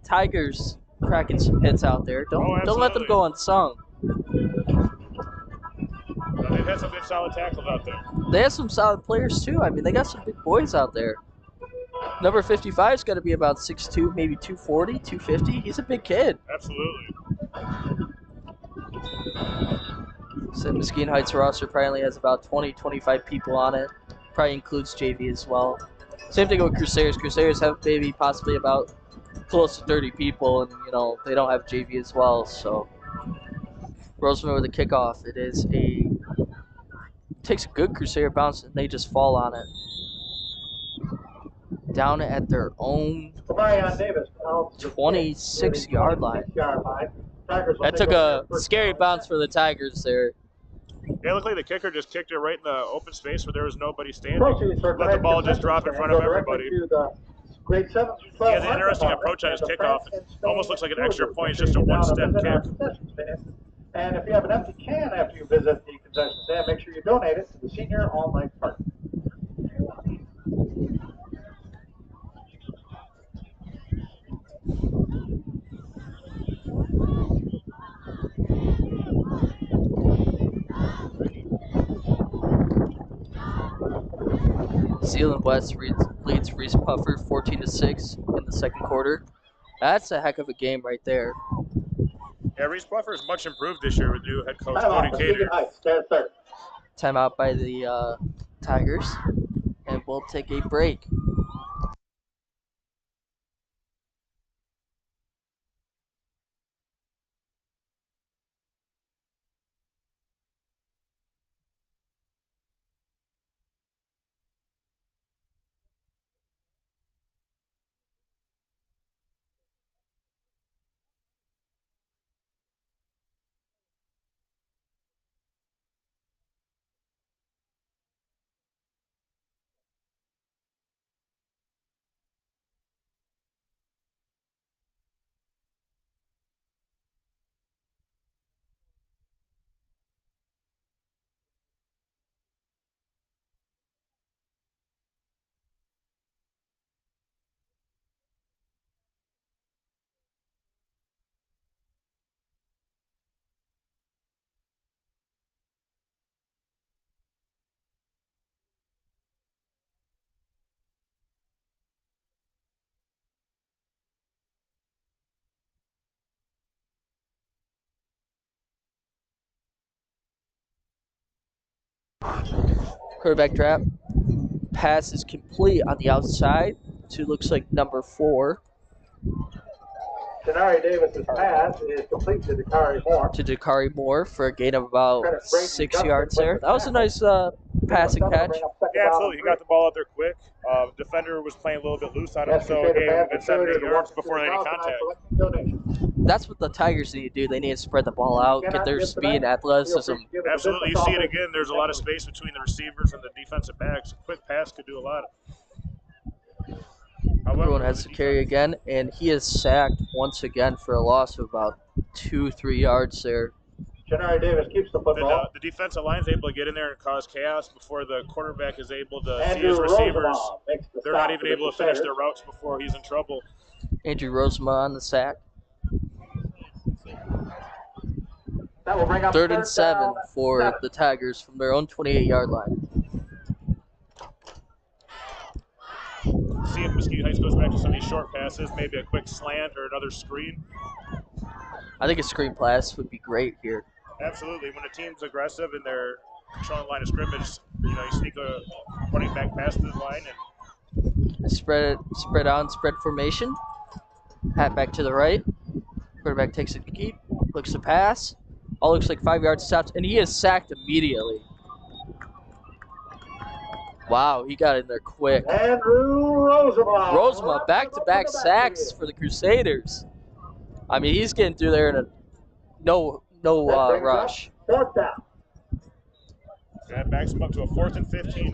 Tigers cracking some hits out there. Don't let them go unsung. They've had some good solid tackles out there. They have some solid players too. I mean, they got some big boys out there. Number 55's got to be about 6'2", maybe 240, 250. He's a big kid. Absolutely. So Muskegon Heights roster probably has about 20, 25 people on it. Probably includes JV as well. Same thing with Crusaders. Crusaders have maybe possibly about close to 30 people, and you know they don't have JV as well. So Roseman with the kickoff. It is takes a good Crusader bounce and they just fall on it. Down at their own 26-yard line. That took a scary bounce for the Tigers there. Yeah, it looked like the kicker just kicked it right in the open space where there was nobody standing. Let the ball just drop in front of everybody. He has an interesting approach on his kickoff. It almost looks like an extra point. It's just a one-step kick. And if you have an empty can after you visit the concession stand, make sure you donate it to the Senior All-Night Park. Zealand West leads Reese Puffer 14-6 in the second quarter. That's a heck of a game right there. Yeah, Reese Puffer is much improved this year with new head coach Cody Cater. Timeout by the Tigers, and we'll take a break. Quarterback drop. Pass is complete on the outside to looks like number 4. Denari Davis's pass is complete to Dakari Moore. To Dakari Moore for a gain of about 6 yards there. That was a nice passing catch. Yeah, absolutely. He got the ball out there quick. Defender was playing a little bit loose on him, so it gave him a good 7 or 8 yards before any contact. That's what the Tigers need to do. They need to spread the ball out, get their speed and athleticism. Absolutely. You see it again. There's a lot of space between the receivers and the defensive backs. A quick pass could do a lot. Everyone has to carry again, and he is sacked once again for a loss of about 2-3 yards there. Denari Davis keeps the football. The defensive line is able to get in there and cause chaos before the quarterback is able to see his receivers. They're not even able to finish their routes before he's in trouble. Andrew Rosema on the sack. That will bring up 3rd and 7 for the Tigers from their own 28-yard line. See if Muskegon Heights goes back to some of these short passes, maybe a quick slant or another screen. I think a screen pass would be great here. Absolutely. When a team's aggressive and they're controlling the line of scrimmage, you sneak a running back past the line and spread on, spread formation. Hat back to the right. Quarterback takes it to keep. Looks to pass. All looks like 5 yards stops, and he is sacked immediately. Wow, he got in there quick. Andrew Rosema. Rosema, back-to-back sacks for the Crusaders. I mean, he's getting through there in a no rush. 4th down. That backs him up to a 4th and 15 here.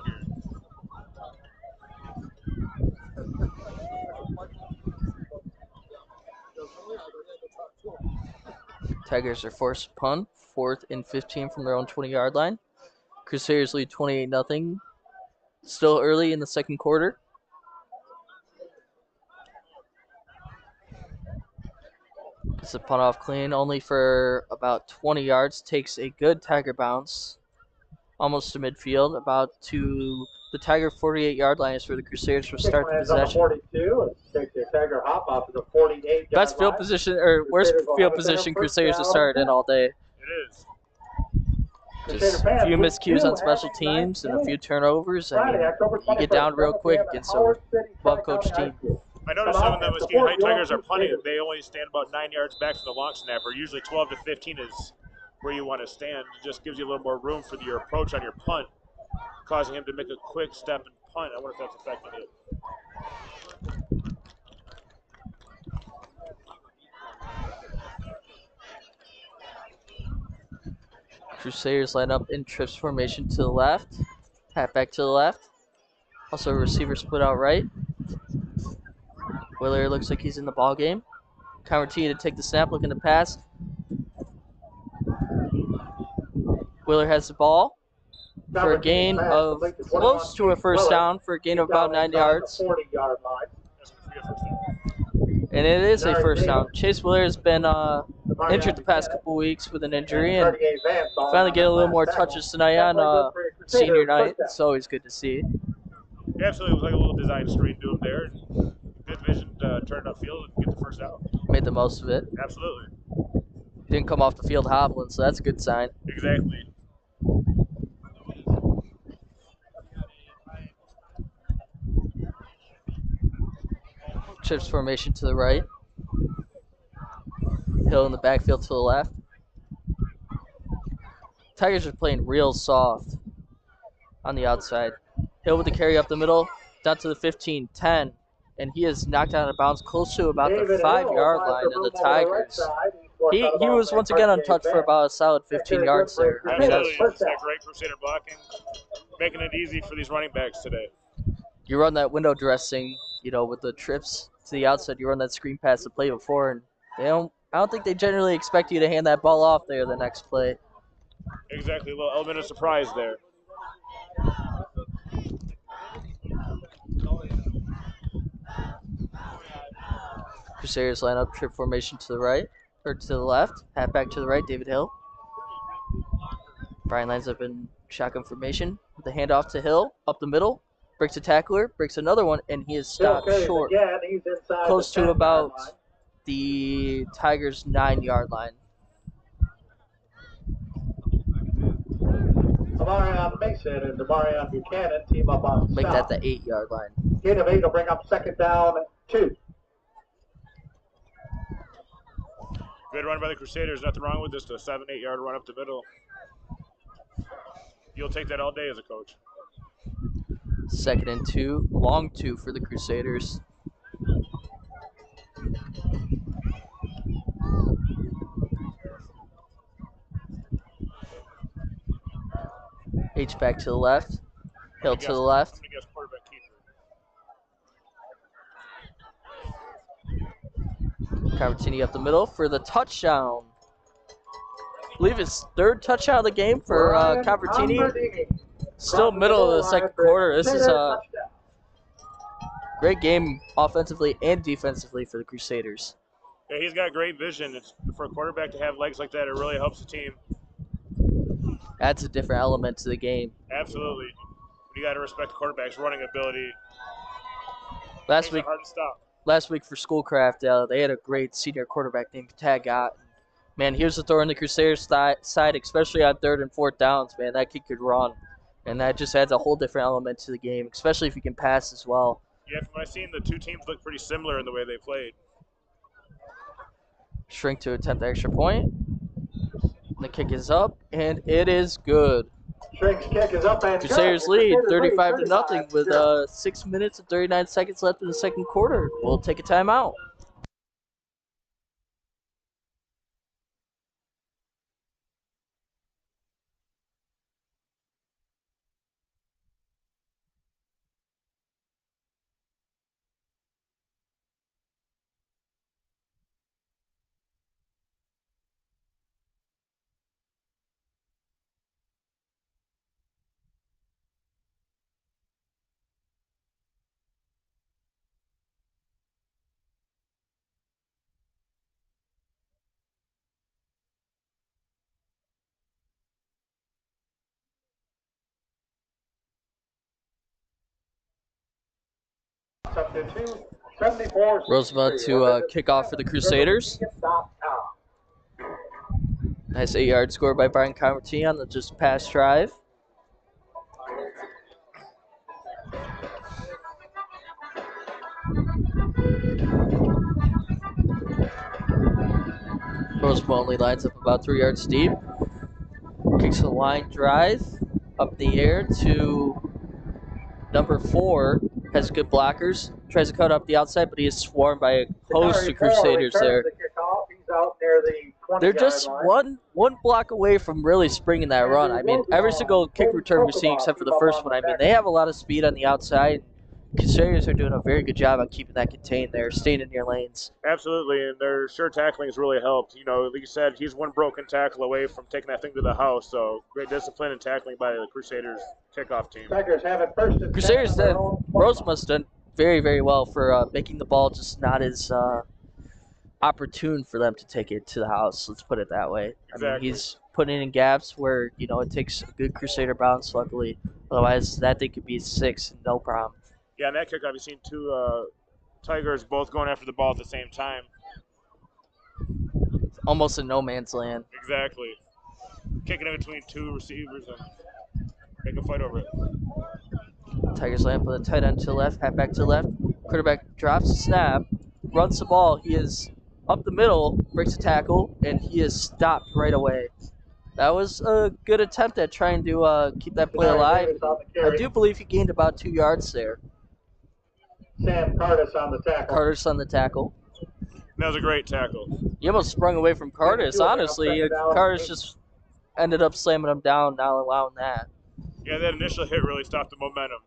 Tigers are forced to punt. 4th and 15 from their own 20-yard line. Crusaders lead 28-0. Still early in the second quarter. Gets the punt off clean, only for about 20 yards. Takes a good Tiger bounce, almost to midfield, about to the Tiger 48-yard line is for the Crusaders to start the possession. 42. Take the Tiger hop off to the 48. Best field position, or worst field position Crusaders have started in all day. It is. Just a few miscues on special teams and a few turnovers. I mean, you get down real quick against a well-coached team. I noticed when the Muskegon High Tigers are punting, they only stand about 9 yards back from the long snapper. Usually 12 to 15 is where you want to stand. It just gives you a little more room for your approach on your punt, causing him to make a quick step and punt. I wonder if that's affecting it. Crusaders line up in trips formation to the left. Hat back to the left. Also a receiver split out right. Willer looks like he's in the ball game. Camertini to take the snap, looking to pass. Willer has the ball for a gain of close to a first down, for a gain of about 9 yards. 40-yard line. And it is a first down. Chase Willer has been injured the past couple weeks with an injury, and finally get a little more touches tonight on senior night. It's always good to see. Yeah, absolutely. It was like a little design screen to him there. Good vision to turn it upfield and get the first out. Made the most of it. Absolutely. He didn't come off the field hobbling, so that's a good sign. Exactly. Trips formation to the right. Hill in the backfield to the left. Tigers are playing real soft on the outside. Hill with the carry up the middle, down to the 15, 10, and he is knocked out of bounds close to about the 5-yard line of the Tigers. He was once again untouched for about a solid 15 yards there. I mean, Absolutely. It's that great Crusader blocking, making it easy for these running backs today. You run that window dressing, with the trips to the outside. You run that screen pass the play before, and I don't think they generally expect you to hand that ball off there the next play. Exactly. A little element of surprise there. Crusaders line up trip formation to the right, or to the left. Hat back to the right, David Hill. Brian lines up in shotgun formation. The handoff to Hill, up the middle. Breaks a tackler, breaks another one, and he is stopped short. Close to about the Tigers' 9-yard line. Amarion Mason and Demarion Buchanan team up on Make stop. that the 8-yard line. Gain of 8 will bring up second down 2. Good run by the Crusaders. Nothing wrong with this. A 7-8 yard run up the middle. You'll take that all day as a coach. 2nd and 2, long 2 for the Crusaders. H-back to the left. Hill to the left. I'm going to guess quarterback keeper. Cavertini up the middle for the touchdown. I believe it's 3rd touchdown of the game for Cavertini. Still middle of the 2nd quarter. This is a great game offensively and defensively for the Crusaders. Yeah, he's got great vision. It's, for a quarterback to have legs like that, it really helps the team. Adds a different element to the game. Absolutely. You got to respect the quarterback's running ability. Last week for Schoolcraft, they had a great senior quarterback named Tagat. Man, here's the throw on the Crusaders side, especially on 3rd and 4th downs. Man, that kid could run, and that just adds a whole different element to the game, especially if you can pass as well. Yeah, from what I've seen, the two teams look pretty similar in the way they played. Shrink to attempt the extra point. The kick is up, and it is good. Shrink's kick is up and Crusaders lead 35-0 with 6 minutes and 39 seconds left in the 2nd quarter. We'll take a timeout. Roosevelt to kick off for the Crusaders. Nice 8-yard score by Brian Cavertini on the just pass drive. Roosevelt only lines up about 3 yards deep. Kicks a line drive up in the air to number 4. Has good blockers. Tries to cut up the outside, but he is swarmed by a host of Crusaders there. They're just one block away from really springing that run. I mean, every single kick return we've seen except for the first one, I mean, they have a lot of speed on the outside. Crusaders are doing a very good job on keeping that contained there, staying in your lanes. Absolutely, and their sure tackling has really helped. You know, like you said, he's one broken tackle away from taking that thing to the house, so great discipline and tackling by the Crusaders kickoff team. Crusaders, Rose must have done very, very well for making the ball just not as opportune for them to take it to the house. Let's put it that way. Exactly. I mean, he's putting in gaps where, you know, it takes a good Crusader bounce, luckily. Otherwise, that thing could be 6 and no problem. Yeah, in that kickoff, you've seen 2 Tigers both going after the ball at the same time. Almost in no man's land. Exactly. Kicking in between 2 receivers and make a fight over it. Tigers line up with a tight end to the left, halfback to the left. Quarterback drops the snap, runs the ball. He is up the middle, breaks a tackle, and he is stopped right away. That was a good attempt at trying to keep that play alive. I do believe he gained about 2 yards there. Sam Cardis on the tackle. Cardis on the tackle. That was a great tackle. He almost sprung away from Cardis, honestly. Cardis just ended up slamming him down, not allowing that. Yeah, that initial hit really stopped the momentum.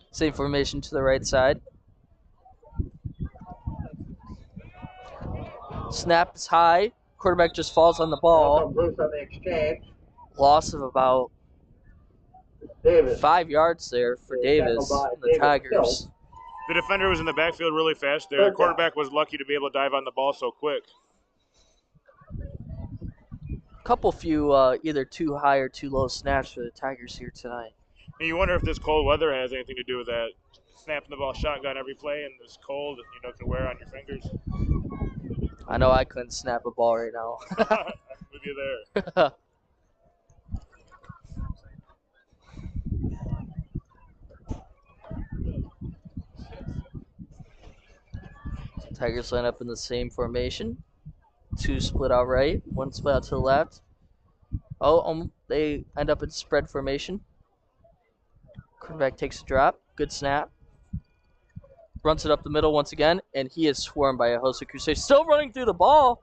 Same formation to the right side. Snap is high. Quarterback just falls on the ball. Loose on the exchange. Loss of about 5 yards there for Davis and the Tigers. The defender was in the backfield really fast there. The quarterback was lucky to be able to dive on the ball so quick. Couple few either too high or too low snaps for the Tigers here tonight. And you wonder if this cold weather has anything to do with that. Snapping the ball shotgun every play and this cold, you know, can wear on your fingers. I know I couldn't snap a ball right now. I'm with you there. Tigers line up in the same formation. 2 split out right, 1 split out to the left. Oh, they end up in spread formation. Quarterback takes a drop. Good snap. Runs it up the middle once again, and he is swarmed by a host of Crusaders. Still running through the ball.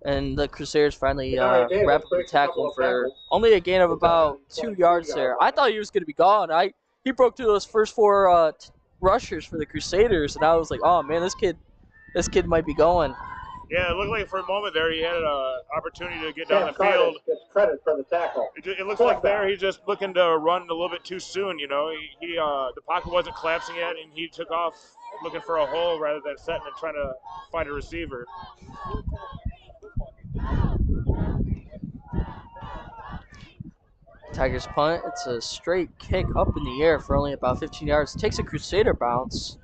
And the Crusaders finally wrap up the tackle for only a gain of about 2 yards there. I thought he was going to be gone. He broke through those first 4 rushers for the Crusaders, and I was like, oh, man, this kid might be going. Yeah, it looked like for a moment there he had an opportunity to get down the field. Gets credit for the tackle. It looks like there he's just looking to run a little bit too soon. You know, the pocket wasn't collapsing yet, and he took off looking for a hole rather than setting and trying to find a receiver. Tigers punt. It's a straight kick up in the air for only about 15 yards. Takes a Crusader bounce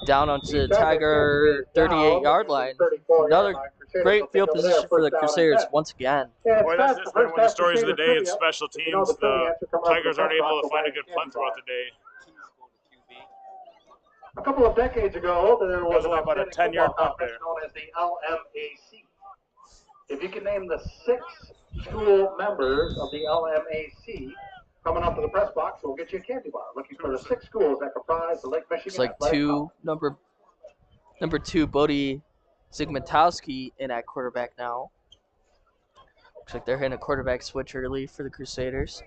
down onto the Tiger 38-yard line. Another great field position for the Crusaders once again. Boy, that's just been one of the stories of the day in special teams. The Tigers aren't able to find a good punt throughout the day. A couple of decades ago, there was about a 10-yard punt there. known as the LMAC. If you can name the 6 school members of the LMAC coming up to the press box, we'll get you a candy bar. Looking for the 6 schools that comprise the Lake Michigan. It's like number 2, Bodie Zygmuntowski in at quarterback now. Looks like they're hitting a quarterback switch early for the Crusaders.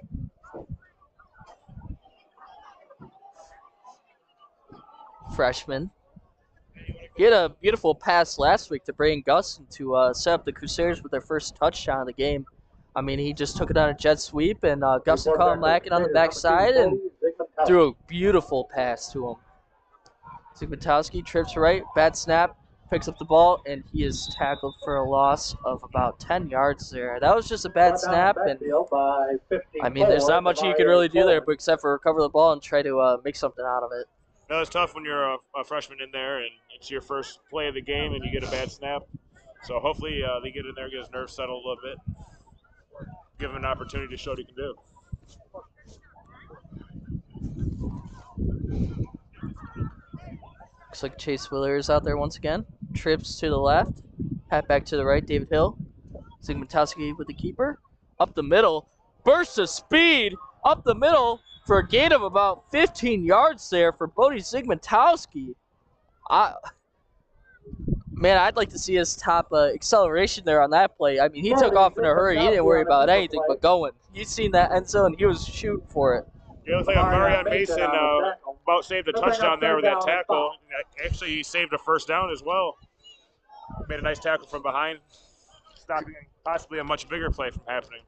Freshman. He had a beautiful pass last week to Braden Gustin to set up the Crusaders with their first touchdown of the game. I mean, he just took it on a jet sweep, and Gustin caught him lacking on the backside and threw a beautiful pass to him. Zygmuntowski trips right, bad snap, picks up the ball, and he is tackled for a loss of about 10 yards there. That was just a bad snap, and I mean, there's not much you can really do there except for recover the ball and try to make something out of it. No, it's tough when you're a freshman in there and it's your first play of the game and you get a bad snap. So hopefully they get in there, get his nerves settled a little bit, give him an opportunity to show what he can do. Looks like Chase Willer is out there once again. Trips to the left, hat back to the right, David Hill. Zygmuntowski with the keeper. Up the middle, burst of speed, up the middle for a gain of about 15 yards there for Bodie Zygmuntowski. Man, I'd like to see his top acceleration there on that play. I mean, he took off in a hurry. He didn't worry about anything but going. You seen that end zone? He was shooting for it. Yeah, it looks like Marion Mason about saved a touchdown there with that tackle. Actually, he saved a first down as well. Made a nice tackle from behind, stopping possibly a much bigger play from happening.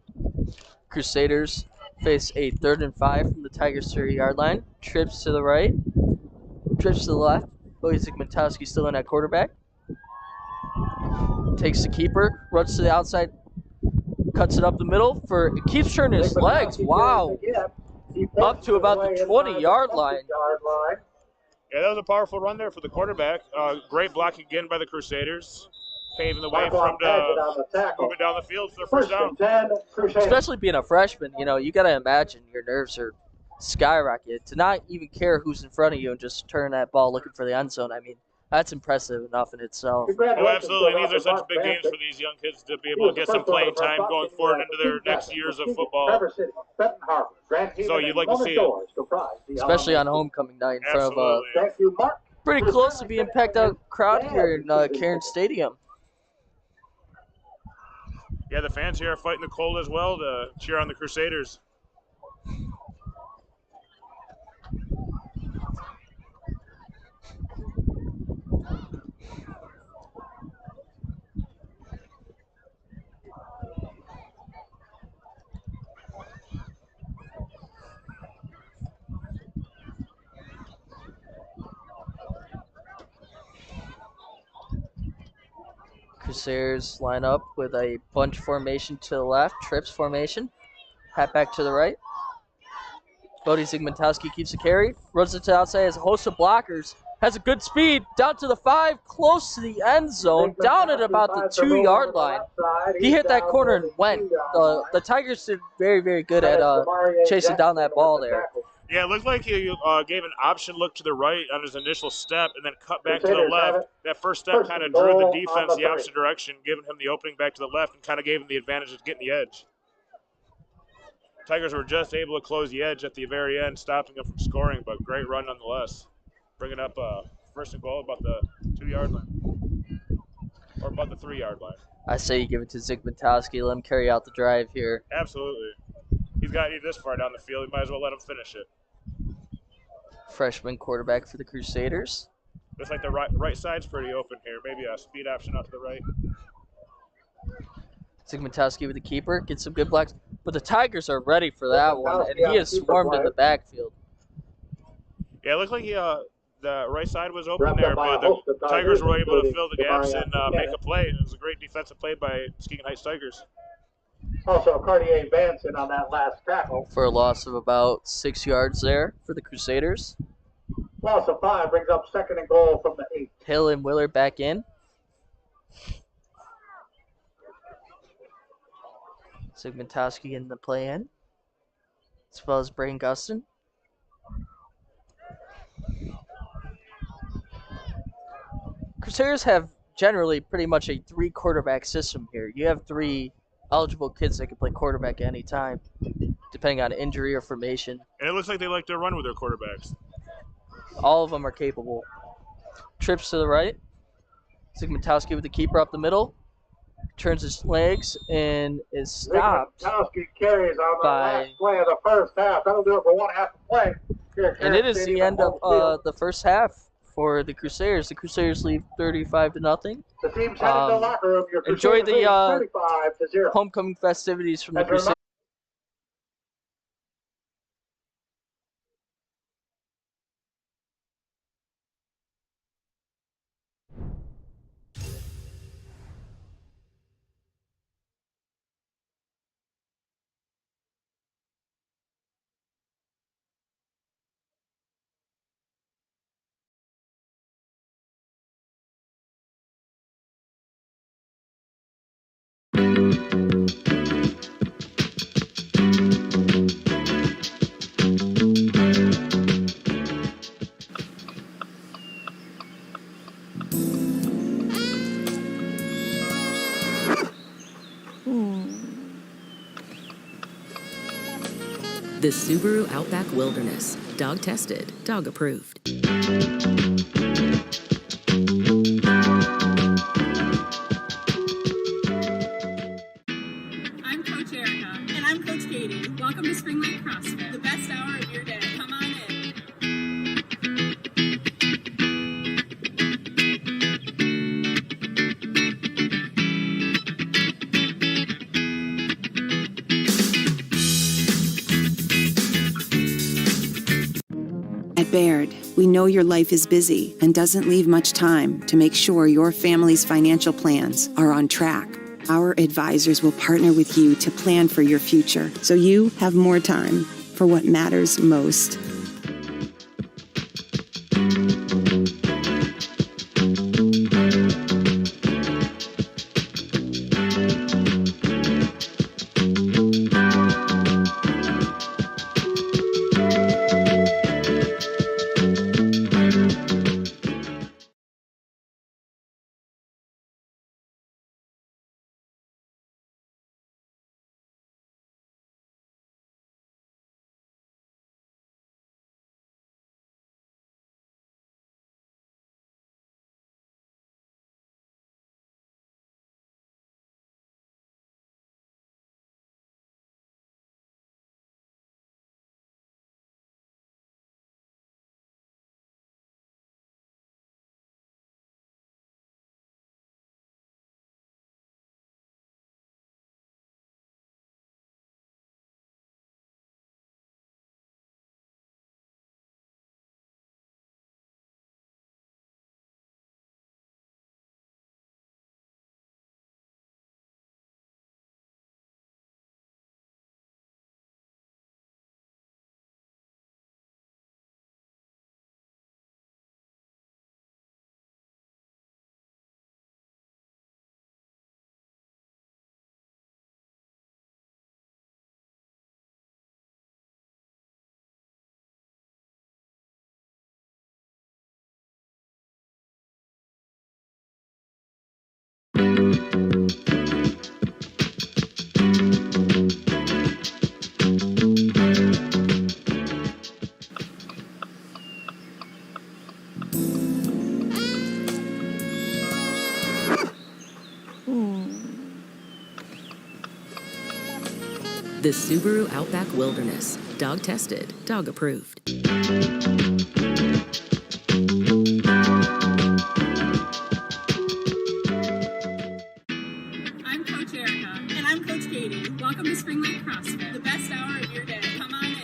Crusaders face a 3rd and 5 from the Tigers' 30-yard line. Trips to the right, trips to the left. Bodie Zygmuntowski still in at quarterback. Takes the keeper, runs to the outside, cuts it up the middle it keeps turning his legs. Wow. Up to about the 20-yard line. Yeah, that was a powerful run there for the quarterback. Great block again by the Crusaders, paving the way for him to move it down the field for the first down. Especially being a freshman, you got to imagine your nerves are skyrocketed. To not even care who's in front of you and just turn that ball looking for the end zone, I mean, that's impressive enough in itself. Oh, absolutely. These are such big games for these young kids to be able to get some playing time going forward into their next years of football. So you'd like to see it. Especially on homecoming night in front of a pretty close to being packed out crowd here in Cairns Stadium. Yeah, the fans here are fighting the cold as well to cheer on the Crusaders. Crusaders line up with a bunch formation to the left, trips formation, hat back to the right. Bodie Zygmuntowski keeps the carry, runs it to the outside, has a host of blockers, has a good speed, down to the 5, close to the end zone, down at about the 2-yard line. He hit that corner and went. The Tigers did very, very good at chasing down that ball there. Yeah, it looked like he gave an option look to the right on his initial step and then cut back to the Crusaders have left. it. That first step First kind of and drew the goal on defense the the opposite 3. direction, giving him the opening back to the left and kind of gave him the advantage of getting the edge. Tigers were just able to close the edge at the very end, stopping him from scoring, but great run nonetheless. Bringing up first and goal about the 2-yard line, or about the 3-yard line. I say you give it to Zygmuntowski. Let him carry out the drive here. Absolutely. He's got you this far down the field. You might as well let him finish it. Freshman quarterback for the Crusaders. Looks like the right side's pretty open here. Maybe a speed option out to the right. Zygmuntowski with the keeper. Gets some good blocks. But the Tigers are ready for that one, and he has swarmed in the backfield. Yeah, it looked like the right side was open there, but the Tigers were able to fill the gaps and make a play. It was a great defensive play by Muskegon Heights Tigers. Also, Cartier advancing on that last tackle. For a loss of about 6 yards there for the Crusaders. Loss of 5 brings up second and goal from the 8. Hill and Willard back in. Zygmuntowski in the play in, as well as Braden Gustin. Crusaders have generally pretty much a 3-quarterback system here. You have 3 eligible kids that can play quarterback at any time, depending on injury or formation. And it looks like they like to run with their quarterbacks. All of them are capable. Trips to the right. Zygmuntowski with the keeper up the middle. Turns his legs and is stopped. Zygmuntowski carries on the last play of the first half. That'll do it for one half of play. And it is the end of the first half for the Crusaders. The Crusaders lead 35-0. The team's headed to the locker room. Your Enjoy the 35-0. homecoming festivities from the Crusaders. The Subaru Outback Wilderness. Dog tested, dog approved. I'm Coach Erica. And I'm Coach Katie. Welcome to Spring Lake CrossFit, the best hour of your day. Come on in. At Baird, we know your life is busy and doesn't leave much time to make sure your family's financial plans are on track. Our advisors will partner with you to plan for your future so you have more time for what matters most. The Subaru Outback Wilderness. Dog tested, dog approved. I'm Coach Erica. And I'm Coach Katie. Welcome to Spring Lake CrossFit, the best hour of your day. Come on in.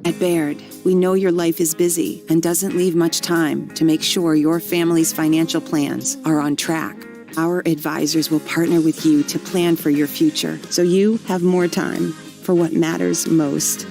At Baird, we know your life is busy and doesn't leave much time to make sure your family's financial plans are on track. Our advisors will partner with you to plan for your future so you have more time for what matters most.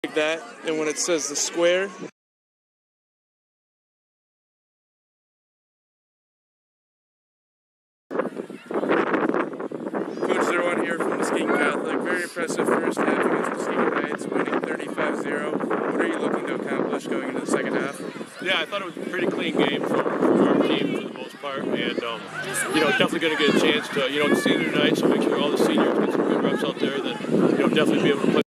Like that, and when it says the square, Coach 01 here from Muskegon Catholic. Very impressive first half against Muskegon Heights, winning 35-0. What are you looking to accomplish going into the second half? Yeah, I thought it was a pretty clean game from our team for the most part, and definitely going to get a chance to, it's senior night, so make sure all the seniors get some good reps out there. That definitely be able to play.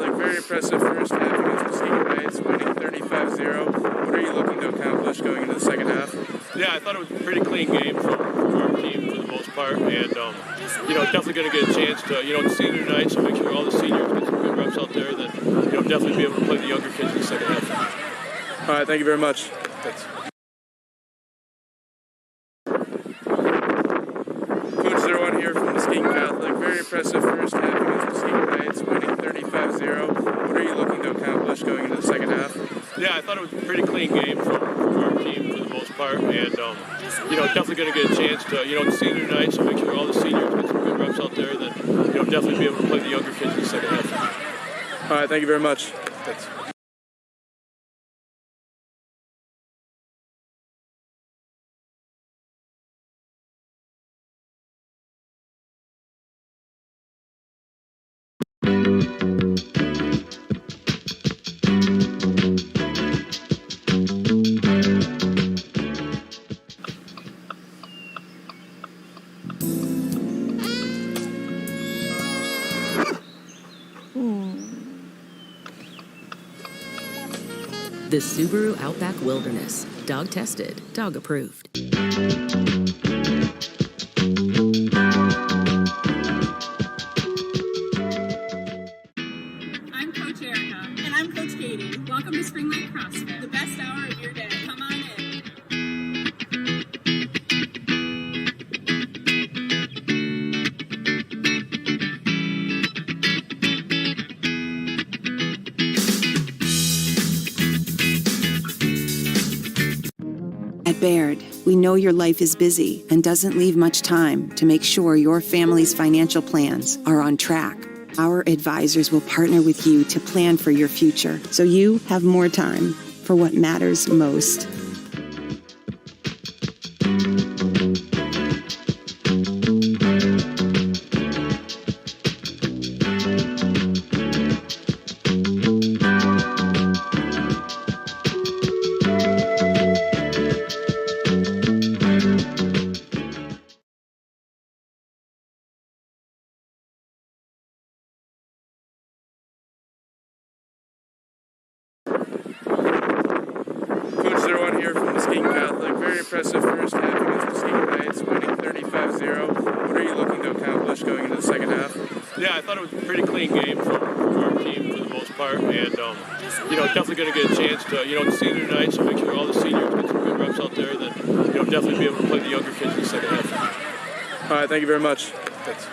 Catholic. Very impressive first half against Muskegon Heights, winning 35-0. What are you looking to accomplish going into the second half? Yeah, I thought it was a pretty clean game from our team for the most part, and definitely going to get a chance to, it's senior night, so make sure all the seniors get some good reps out there. That definitely be able to play the younger kids in the second half. All right, thank you very much. Thanks. Coach 01 here from Muskegon Catholic. Very impressive first half against Muskegon Heights, winning 35-0. What are you looking to accomplish going into the second half? Yeah, I thought it was a pretty clean game from our team for the most part, and definitely going to get a chance to, it's senior night, so make sure all the seniors get some good reps out there. That definitely be able to play the younger kids in the second half. All right, thank you very much. Thanks. The Subaru Outback Wilderness. Dog tested, dog approved. I'm Coach Erica. And I'm Coach Katie. Welcome to Spring Lake CrossFit, the best hour of your day. Come on in. At Baird, we know your life is busy and doesn't leave much time to make sure your family's financial plans are on track. Our advisors will partner with you to plan for your future so you have more time for what matters most. Coach 01 here from Muskegon Catholic. Very impressive first half against Muskegon Heights, winning 35-0. What are you looking to accomplish going into the second half? Yeah, I thought it was a pretty clean game from our team for the most part, and definitely going to get a chance to, it's senior night, so make sure all the seniors get some good reps out there. That definitely be able to play the younger kids in the second half. All right, thank you very much. Thanks.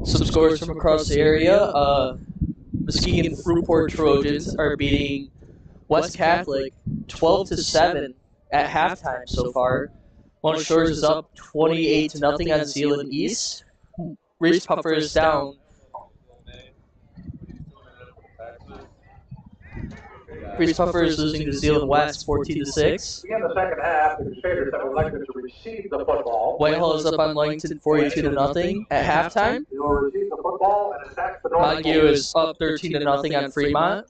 Some scores from across the area. Muskegon Fruitport Trojans are beating West Catholic 12-7 at halftime so far. Mount Shores is up 28-0 on Zeeland East. Reese Puffer is down. Reese Puffer is losing to Zeeland West 14-6. In the second half, the Crusaders have elected to receive the football. Whitehall is up on Langton 42-0 at halftime. They will receive the football and attack the North. Montague is up 13-0 on Fremont.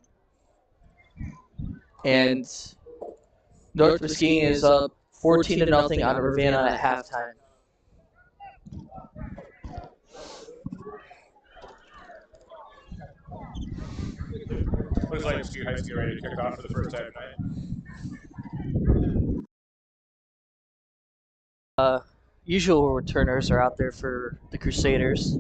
And North Muskegon is up 14-0 on Ravenna at halftime. Looks like Ski High School ready to kick off for the first time tonight. Usual returners are out there for the Crusaders.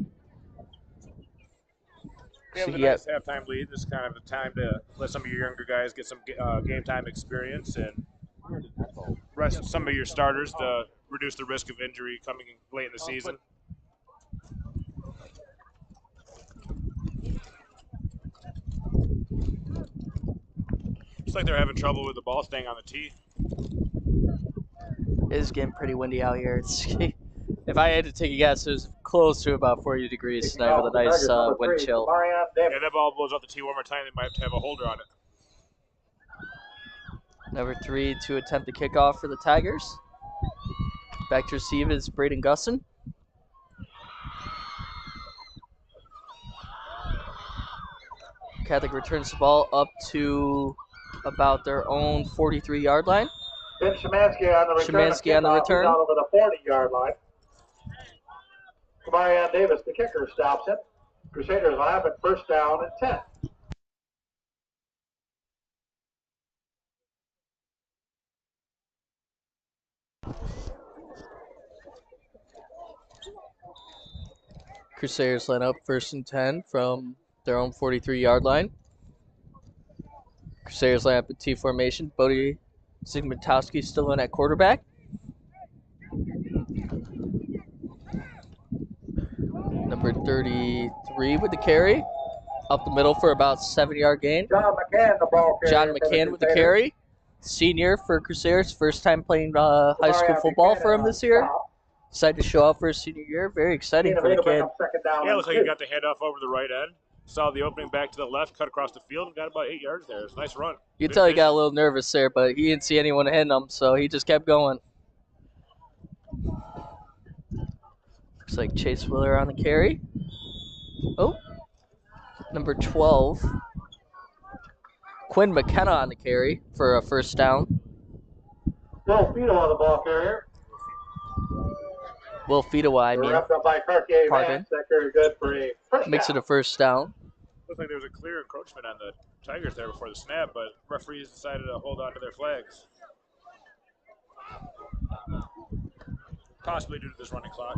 Yeah, with a nice halftime lead, this is kind of the time to let some of your younger guys get some game time experience and rest some of your starters to reduce the risk of injury coming late in the season. Looks like they're having trouble with the ball staying on the tee. It is getting pretty windy out here. If I had to take a guess, it was close to about 40 degrees tonight with a nice wind chill. Yeah, that ball blows off the tee one more time, they might have to have a holder on it. Number 3 to attempt the kickoff for the Tigers. Back to receive is Braden Gusson. Catholic returns the ball up to about their own 43-yard line. Ben Szymanski on the return. Szymanski on the return. Down over the 40-yard line. Kamarion Davis, the kicker, stops it. Crusaders will have it first down and 10. Crusaders line up first and 10 from their own 43-yard line. Crusaders line up in T formation. Bodie Zygmuntowski still in at quarterback. Number 33 with the carry. Up the middle for about 7-yard gain. John McCann, the ball carrier. John McCann with the carry. Senior for Crusaders. First time playing high school football for him this year. Decided to show out for his senior year. Very exciting for the kid. Yeah, looks like he got the handoff over the right end. Saw the opening back to the left, cut across the field, and got about 8 yards there. It was a nice run. You can tell he got a little nervous there, but he didn't see anyone hitting him, so he just kept going. Looks like Chase Willer on the carry. Oh, number 12. Quinn McKenna on the carry for a first down. Will Fido on the ball carrier. Will Fido, I mean. Wrapped up by Cartier Pardon. Vance. That carry good for a first Makes down. it a first down. Looked like there was a clear encroachment on the Tigers there before the snap, but referees decided to hold on to their flags. Possibly due to this running clock.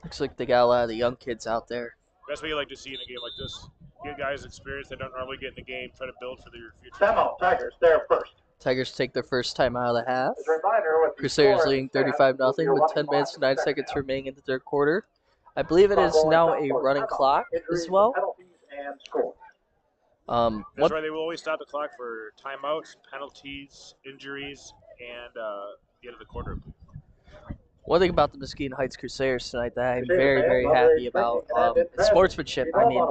Looks like they got a lot of the young kids out there. That's what you like to see in a game like this. Get guys experience they don't normally get in the game, try to build for their future. Timeout, Tigers, they're first. Tigers take their first time out of the half. As a reminder, with the Crusaders score leading at 35-0 with 10 minutes and 9 seconds remaining in the third quarter. I believe it is now a running clock as well. Penalties and score. That's right, they will always stop the clock for timeouts, penalties, injuries, and the end of the quarter. One thing about the Muskegon Heights Crusaders tonight that I'm very, very happy about, the sportsmanship. I mean,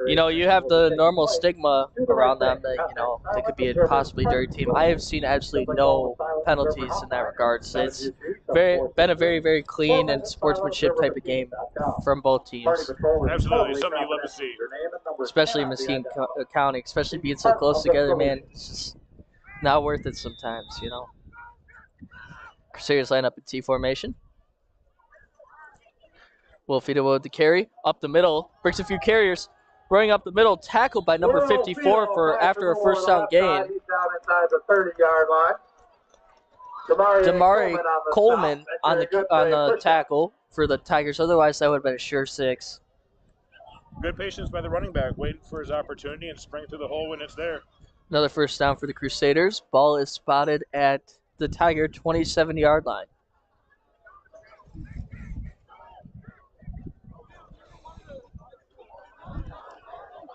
you know, you have the normal stigma around them that, you know, they could be a possibly dirty team. I have seen absolutely no penalties in that regard. So it's been a very, very clean and sportsmanship type of game from both teams. Absolutely, something you love to see. Especially in Muskegon County, especially being so close together, man. It's just not worth it sometimes, you know. Crusaders line up in T formation. Will Fido with the carry. Up the middle. Breaks a few carriers. Running up the middle. Tackled by number 54 for after a first down gain. He's down inside the 30-yard line. Damari Coleman on the tackle for the Tigers. Otherwise, that would have been a sure 6. Good patience by the running back, waiting for his opportunity and spraying through the hole when it's there. Another first down for the Crusaders. Ball is spotted at the Tiger 27-yard line.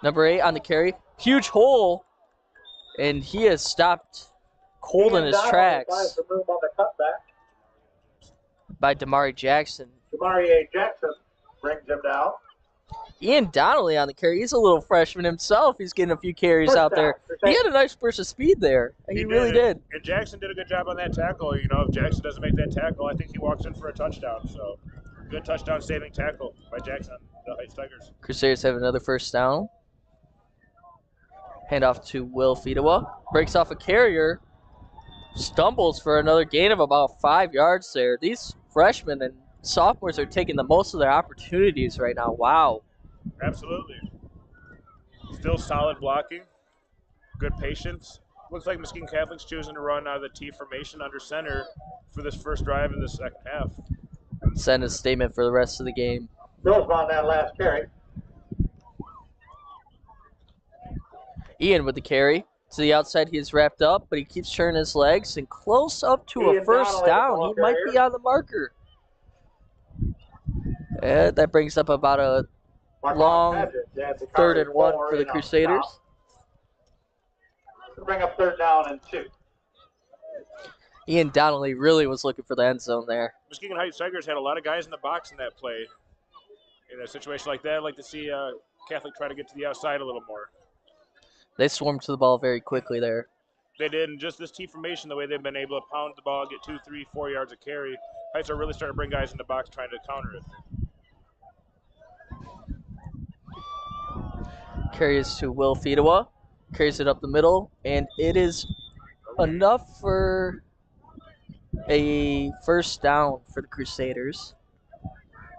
Number 8 on the carry. Huge hole. And he has stopped cold in his tracks by Damari Jackson. Damari Jackson brings him down. Ian Donnelly on the carry. He's a little freshman himself. He's getting a few carries out there. He had a nice burst of speed there. He really did. And Jackson did a good job on that tackle. You know, if Jackson doesn't make that tackle, I think he walks in for a touchdown. So, good touchdown-saving tackle by Jackson on the Heights Tigers. Crusaders have another first down. Handoff to Will Fidowa. Breaks off a carrier. Stumbles for another gain of about 5 yards there. These freshmen and sophomores are taking the most of their opportunities right now. Wow. Absolutely. Still solid blocking. Good patience. Looks like Muskegon Catholic's choosing to run out of the T formation under center for this first drive in the second half. Send a statement for the rest of the game. Bills on that last carry. Ian with the carry. To the outside, he's wrapped up, but he keeps turning his legs and close up to a first down. He might be on the marker. And that brings up about a long 3rd and 1 for the Crusaders. Bring up 3rd down and 2. Ian Donnelly really was looking for the end zone there. Muskegon Heights Tigers had a lot of guys in the box in that play. In a situation like that, I'd like to see Catholic try to get to the outside a little more. They swarmed to the ball very quickly there. They did, and just this T formation, the way they've been able to pound the ball, get 2, 3, 4 yards of carry, Heights are really starting to bring guys in the box trying to counter it. Carries to Will Fidowa. Carries it up the middle, and it is enough for a first down for the Crusaders.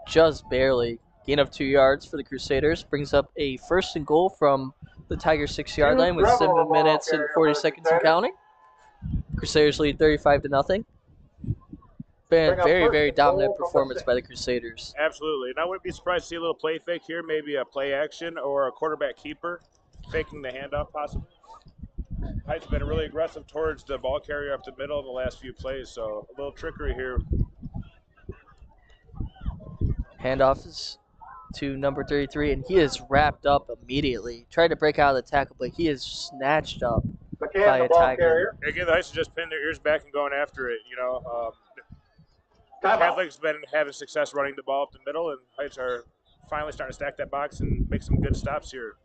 Just barely. Gain of 2 yards for the Crusaders. Brings up a 1st and goal from the Tigers' 6-yard line with 7 minutes and 40 seconds and counting. Crusaders lead 35-0. Been a very, very dominant performance by the Crusaders. Absolutely. And I wouldn't be surprised to see a little play fake here, maybe a play action or a quarterback keeper faking the handoff possibly. Heights have been really aggressive towards the ball carrier up the middle in the last few plays, so a little trickery here. Handoff is to number 33, and he is wrapped up immediately. Tried to break out of the tackle, but he is snatched up by a Tiger. Again, the Heights have just pinned their ears back and going after it. You know, Catholic's been having success running the ball up the middle, and Heights are finally starting to stack that box and make some good stops here.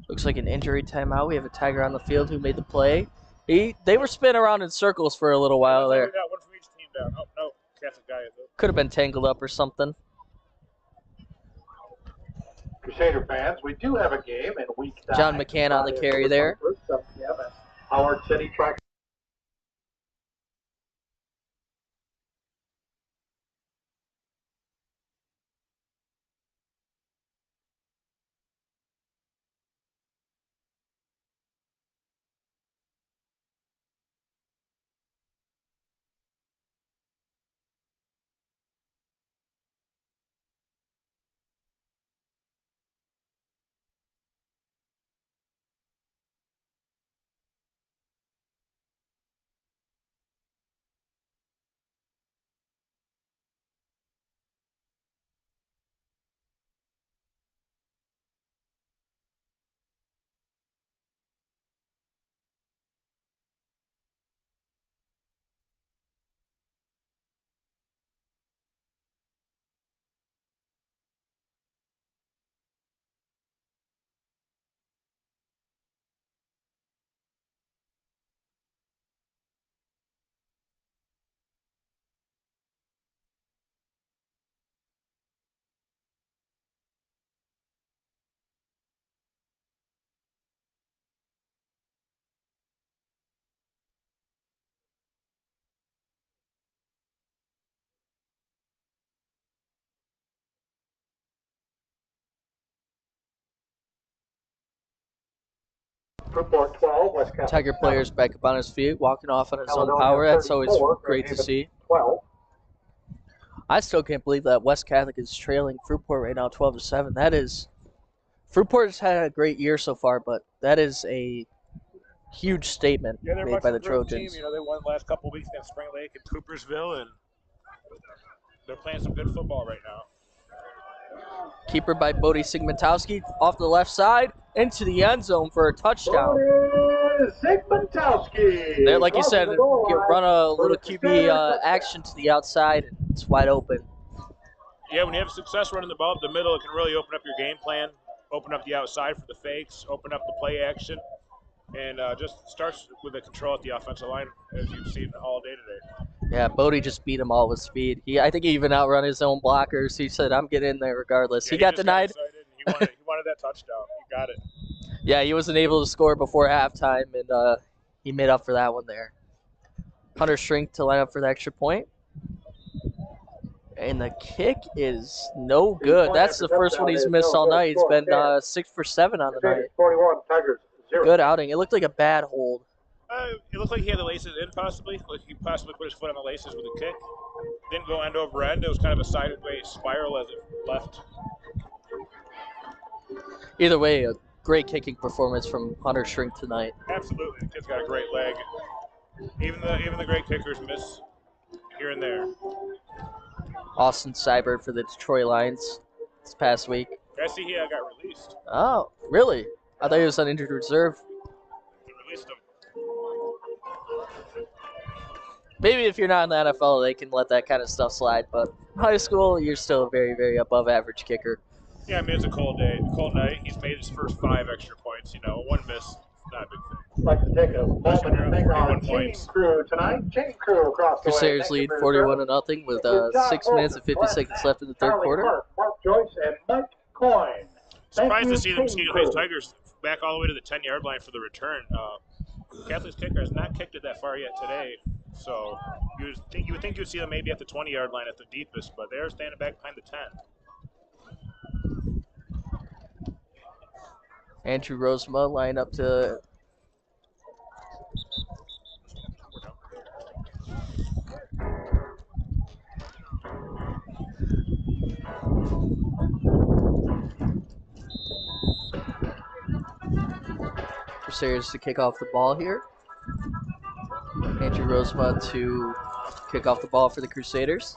Looks like an injury timeout. We have a Tiger on the field who made the play. They were spinning around in circles for a little while there. We got one from each team down. Oh, no, Catholic guy. Could have been tangled up or something. Crusader fans, we do have a game in week 9. John McCann on the carry there. Howard City Track. Fruitport 12, West Catholic Tiger 7. players back up on his feet, walking off on his own Caledonia power. That's always 34, great to Fairhaven see. 12. I still can't believe that West Catholic is trailing Fruitport right now 12-7. That is, Fruitport's had a great year so far, but that is a huge statement Yeah, they're made much by the improved Trojans. team. You know, they won the last couple of weeks against Spring Lake and Coopersville, and they're playing some good football right now. Keeper by Bodie Sigmundowski off the left side into the end zone for a touchdown. Sigmundowski. There, like you Crossing said, the goal line run a for little the QB Crusaders. action to the outside, and it's wide open. Yeah, when you have success running the ball up the middle, it can really open up your game plan, open up the outside for the fakes, open up the play action, and just starts with the control at the offensive line, as you've seen all day today. Yeah, Bodie just beat him all with speed. I think he even outrun his own blockers. He said, I'm getting in there regardless. Yeah, he got just denied. Got excited. He wanted that touchdown. He got it. Yeah, he wasn't able to score before halftime, and he made up for that one there. Hunter Shrink to line up for the extra point. And the kick is no good. That's the first one he's missed all night. He's been 6 for 7 on the night. 41, Tigers 0. Good outing. It looked like a bad hold. It looked like he had the laces in, possibly. Like he possibly put his foot on the laces with a kick. Didn't go end over end. It was kind of a sideways spiral as it left. Either way, a great kicking performance from Hunter Shrink tonight. Absolutely. The kid's got a great leg. Even the great kickers miss here and there. Austin Seibert for the Detroit Lions this past week. I see he got released. Oh, really? I thought he was on injured reserve. They released him. Maybe if you're not in the NFL, they can let that kind of stuff slide. But in high school, you're still a very, very above average kicker. Yeah, I mean, it's a cold day, cold night. He's made his first 5 extra points. You know, one miss, not a big thing. I'd like to take a moment and thank our chain crew tonight. Chain crew across the way. Crusaders lead 41-0 with 6 minutes and 50 seconds left in the third quarter. Mark Joyce and Mike Coyne. Surprised to see the Muskegon Heights Tigers back all the way to the 10-yard line for the return. Catholic's kicker has not kicked it that far yet today, so you would think you'd see them maybe at the 20-yard line at the deepest, but they're standing back behind the 10. Andrew Rosema line up to Crusaders to kick off the ball here. Andrew Rosema to kick off the ball for the Crusaders.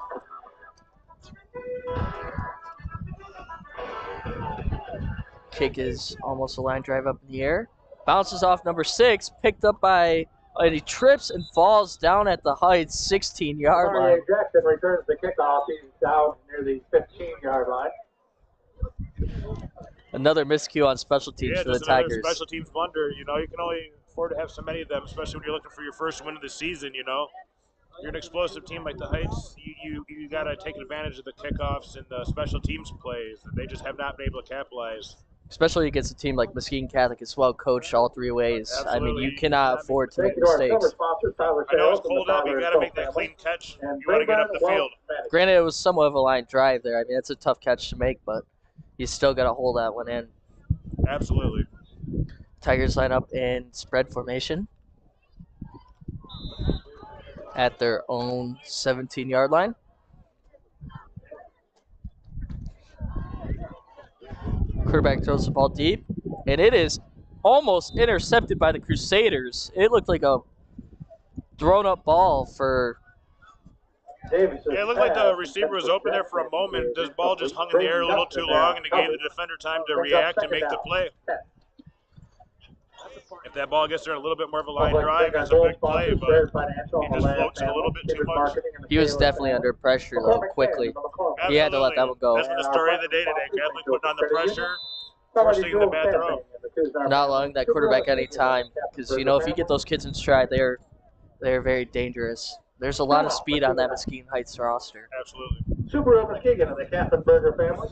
Kick is almost a line drive up in the air. Bounces off number 6, picked up by, and he trips and falls down at the Heights 16-yard line. Jackson returns the kickoff. He's down near the 15-yard line. Another miscue on special teams for the Tigers. Special teams blunder. You know, you can only afford to have so many of them, especially when you're looking for your first win of the season. You know, you're an explosive team like the Heights. You got to take advantage of the kickoffs and the special teams plays. They just have not been able to capitalize. Especially against a team like Muskegon Catholic, it's well coached all 3 ways. Absolutely. I mean, you cannot afford to make Thank you to our mistakes. sponsor, Tyler I know Sales it's and the cold up. You Tyler got to Sales make that family. clean catch. And You want to get up the Brayburn field. Wealth Granted, it was somewhat of a line drive there. I mean, it's a tough catch to make, but you still got to hold that one in. Absolutely. Tigers line up in spread formation at their own 17-yard line. Quarterback throws the ball deep, and it is almost intercepted by the Crusaders. It looked like a thrown-up ball for... Yeah, it looked like the receiver was open there for a moment. This ball just hung in the air a little too long, and it gave the defender time to react and make the play. If that ball gets there a little bit more of a line drive, it's a big play, but he just floats it a little bit too much. He was definitely under pressure, though, quickly. He had to let that one go. That's been the story of the day today. Catholic putting on the pressure, forcing the bad throw. Not allowing that quarterback any time, because, you know, if you get those kids in stride, they're very dangerous. There's a lot of speed on that Muskegon Heights roster. Absolutely. Subaru Muskegon and the Katzenberger family.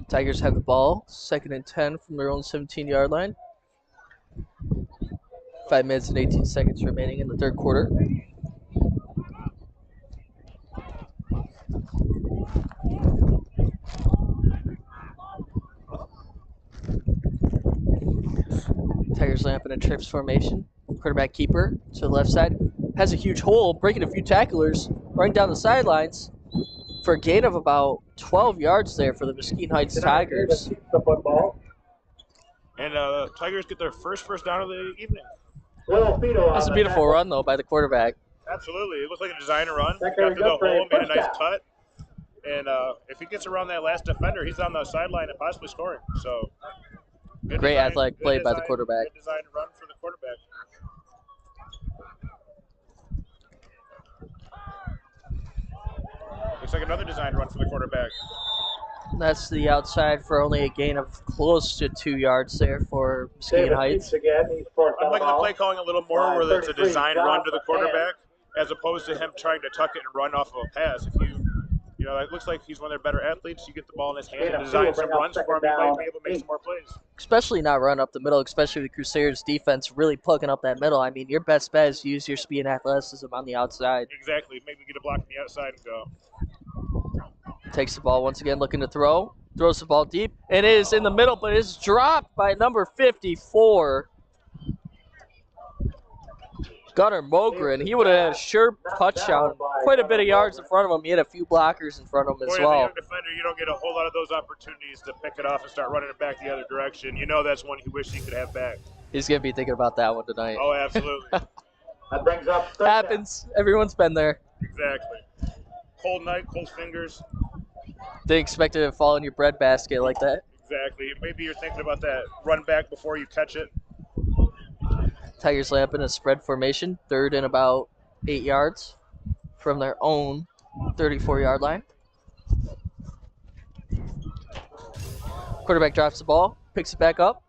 Tigers have the ball, 2nd and 10 from their own 17-yard line. 5 minutes and 18 seconds remaining in the third quarter. Tigers line up in a trips formation. Quarterback keeper to the left side. Has a huge hole, breaking a few tacklers, running down the sidelines for a gain of about 12 yards there for the Muskegon Heights Tigers. And Tigers get their first down of the evening. That's a beautiful run, though, by the quarterback. Absolutely. It looked like a designer run. Got through the hole, made a nice cut. And if he gets around that last defender, he's on the sideline and possibly scoring. So great athletic play by the quarterback. Good design run for the quarterback. Looks like another design run for the quarterback. That's the outside for only a gain of close to 2 yards there for Muskegon Heights. I'm liking the play calling a little more where it's a design run to the quarterback as opposed to him trying to tuck it and run off of a pass. If you know, it looks like he's one of their better athletes. You get the ball in his hand and design some runs for him, he might be able to make some more plays. Especially not run up the middle, especially the Crusaders defense really plugging up that middle. I mean, your best bet is to use your speed and athleticism on the outside. Exactly. Maybe get a block on the outside and go. Takes the ball once again, looking to throw. Throws the ball deep. It is in the middle, but it's dropped by number 54. Gunnar Mogren. He would have had a sure touchdown. Quite a bit of yards in front of him. He had a few blockers in front of him as well. As a young defender, you don't get a whole lot of those opportunities to pick it off and start running it back the other direction. You know that's one he wished he could have back. He's going to be thinking about that one tonight. Oh, absolutely. That brings up happens. Everyone's been there. Exactly. Cold night, cold fingers. Didn't expect it to fall in your bread basket like that. Exactly. Maybe you're thinking about that run back before you catch it. Tigers lay up in a spread formation, 3rd and about 8 yards from their own 34-yard line. Quarterback drops the ball, picks it back up,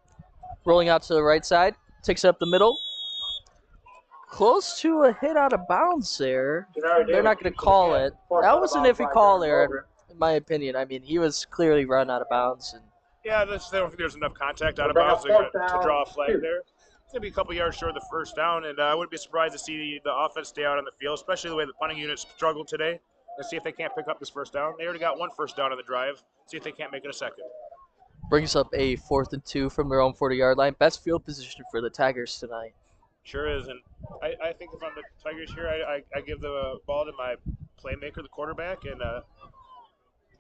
rolling out to the right side, takes it up the middle. Close to a hit out of bounds there. They're not going to call it. That was an iffy call there, in my opinion. I mean, he was clearly run out of bounds. And yeah, they don't think there's enough contact out of bounds to draw a flag there. It's going to be a couple yards short of the first down, and I wouldn't be surprised to see the offense stay out on the field, especially the way the punting units struggled today. Let's see if they can't pick up this first down. They already got one first down on the drive. See if they can't make it a second. Brings up a 4th and 2 from their own 40-yard line. Best field position for the Tigers tonight. Sure is, and I think if I'm the Tigers here, I give the ball to my playmaker, the quarterback, and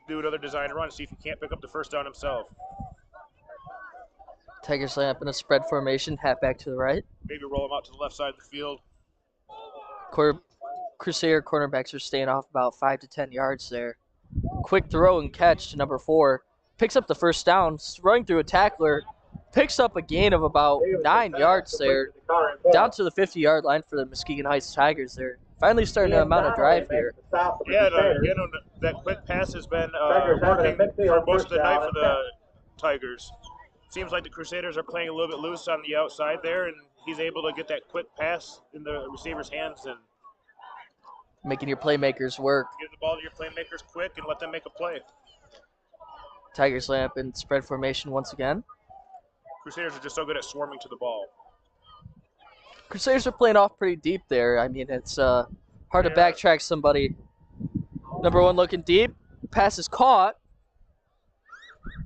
do another design run, see if he can't pick up the first down himself. Tigers line up in a spread formation, halfback to the right. Maybe roll him out to the left side of the field. Crusader cornerbacks are staying off about 5 to 10 yards there. Quick throw and catch to number 4. Picks up the first down, running through a tackler. Picks up a gain of about 9 yards there. Down to the 50-yard line for the Muskegon Heights Tigers there. Finally starting to mount a drive here. Yeah, that quick pass has been working for most of the night for the Tigers. Seems like the Crusaders are playing a little bit loose on the outside there, and he's able to get that quick pass in the receiver's hands and making your playmakers work. Give the ball to your playmakers quick and let them make a play. Tigers line up in spread formation once again. Crusaders are just so good at swarming to the ball. Crusaders are playing off pretty deep there. I mean, it's hard to backtrack somebody. Number 1 looking deep. Pass is caught.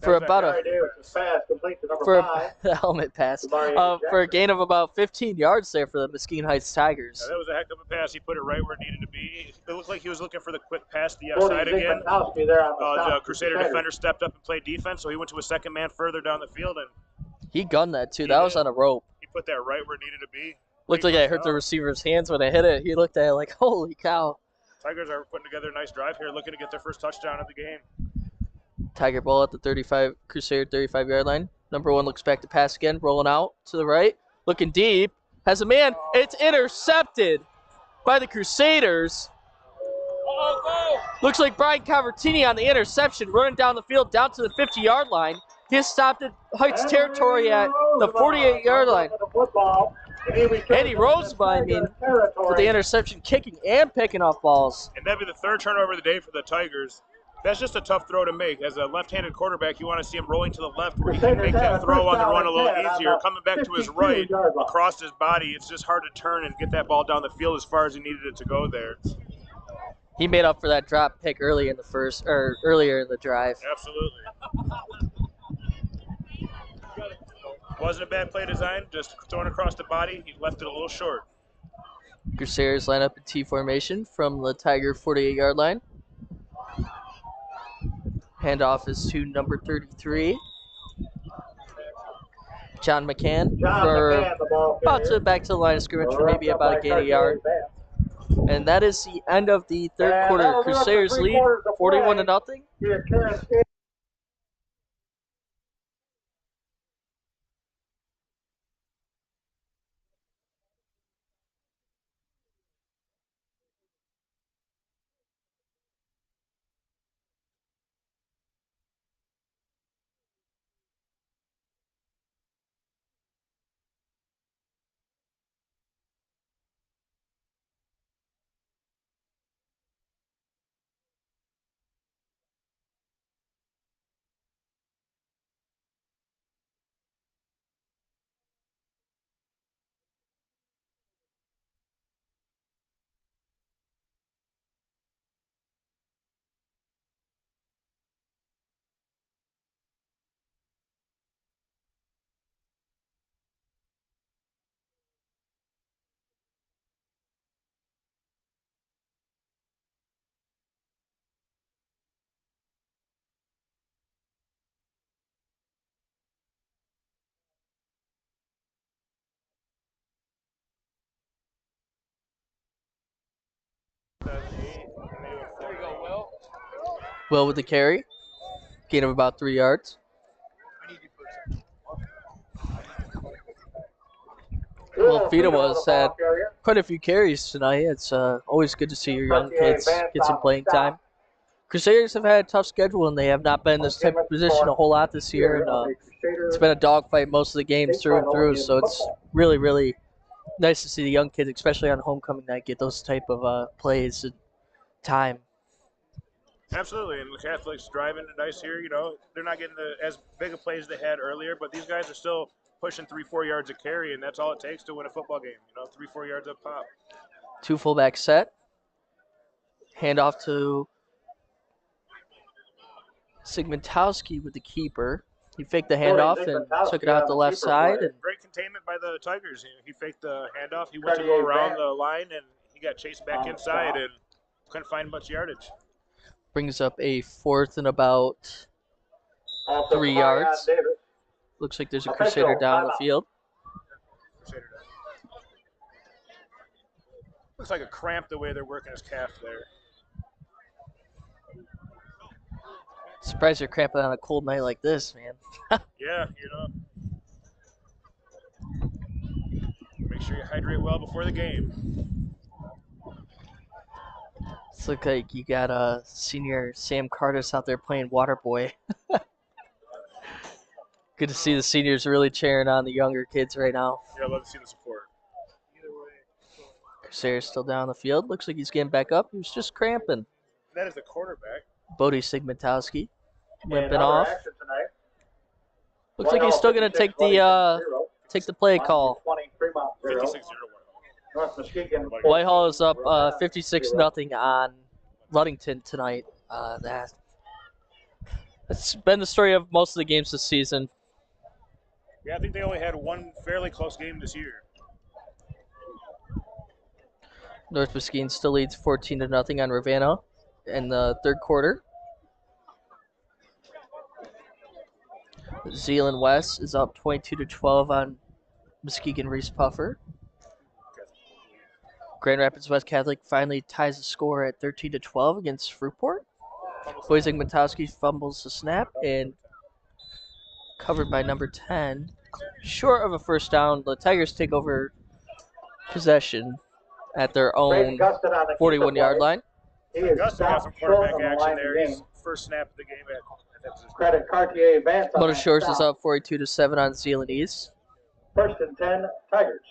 For about a helmet pass for a gain of about 15 yards there for the Muskegon Heights Tigers. Yeah, that was a heck of a pass. He put it right where it needed to be. It looked like he was looking for the quick pass to the outside again. The Crusader defender stepped up and played defense, so he went to a second man further down the field and he gunned that too. That was on a rope. He put that right where it needed to be. Looked like it hurt the receiver's hands when I hit it. He looked at it like, holy cow. Tigers are putting together a nice drive here, looking to get their first touchdown of the game. Tiger ball at the Crusader 35-yard line. Number 1 looks back to pass again, rolling out to the right. Looking deep. Has a man. It's intercepted by the Crusaders. Looks like Brian Cavertini on the interception, running down the field down to the 50-yard line. He has stopped at Heights territory at the 48-yard line. Eddie Roseba, for the interception, kicking and picking off balls. And that'd be the 3rd turnover of the day for the Tigers. That's just a tough throw to make. As a left-handed quarterback, you want to see him rolling to the left where he can make that throw on the run a little easier. Coming back to his right, across his body, it's just hard to turn and get that ball down the field as far as he needed it to go there. He made up for that drop pick earlier in the drive. Absolutely. Wasn't a bad play design, just throwing across the body. He left it a little short. Crusaders line up in T formation from the Tiger 48-yard line. Handoff is to number 33. John McCann back to the line of scrimmage for maybe about a gain of yard. And that is the end of the third quarter. Crusaders lead 41-0. Will with the carry. Gain of about 3 yards. Well, Fita had quite a few carries tonight. It's always good to see your young kids get some playing time. Crusaders have had a tough schedule, and they have not been in this type of position a whole lot this year. And it's been a dogfight most of the games through and through, so it's really, really nice to see the young kids, especially on homecoming night, get those type of plays and time. Absolutely, and the Catholics driving nice here. You know, they're not getting as big a plays they had earlier, but these guys are still pushing 3-4 yards a carry, and that's all it takes to win a football game. You know, 3-4 yards up pop. 2 fullback set. Handoff to Sigmundowski with the keeper. He faked the handoff and took it out the left side. And great containment by the Tigers. He faked the handoff. He went to go around the line, and he got chased back inside and couldn't find much yardage. Brings up a 4th and about 3 yards. Looks like there's a Crusader down the field. Looks like a cramp the way they're working his calf there. Surprised you're cramping on a cold night like this, man. Yeah, you know. Make sure you hydrate well before the game. It's look like you got senior Sam Cardis out there playing water boy. Good to see the seniors really cheering on the younger kids right now. Yeah, I love to see the support. Crusader's still down the field. Looks like he's getting back up. He was just cramping. That is the quarterback. Bodie Sigmundowski limping off. Looks like he's still going to take the play call. 56-0. Whitehall is up 56-0 on Ludington tonight. That's been the story of most of the games this season. Yeah, I think they only had one fairly close game this year. North Muskegon still leads 14-0 on Ravenna in the third quarter. Zeeland West is up 22-12 on Muskegon Reese Puffer. Grand Rapids West Catholic finally ties the score at 13-12 against Fruitport. Boy Zygmuntowski fumbles the snap and covered by number 10. Short of a first down, the Tigers take over possession at their own 41-yard line. Augusta got some quarterback action there. His first snap of the game at that position. Credit Cartier advance. Motor Shores is up 42-7 on Zeeland East. 1st and 10, Tigers.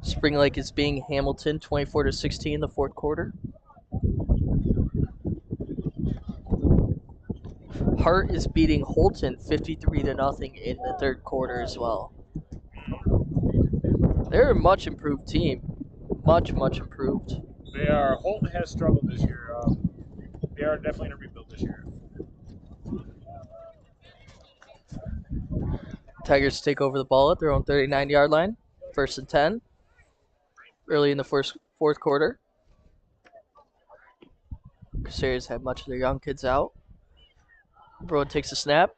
Spring Lake is being Hamilton 24-16 in the fourth quarter. Hart is beating Holton 53-0 in the third quarter as well. They're a much improved team. Much improved. They are. Holton has struggled this year. They are definitely in a rebuild this year. Tigers take over the ball at their own 39-yard line. 1st and 10. Early in the fourth quarter. Crusaders have much of their young kids out. Broad takes a snap.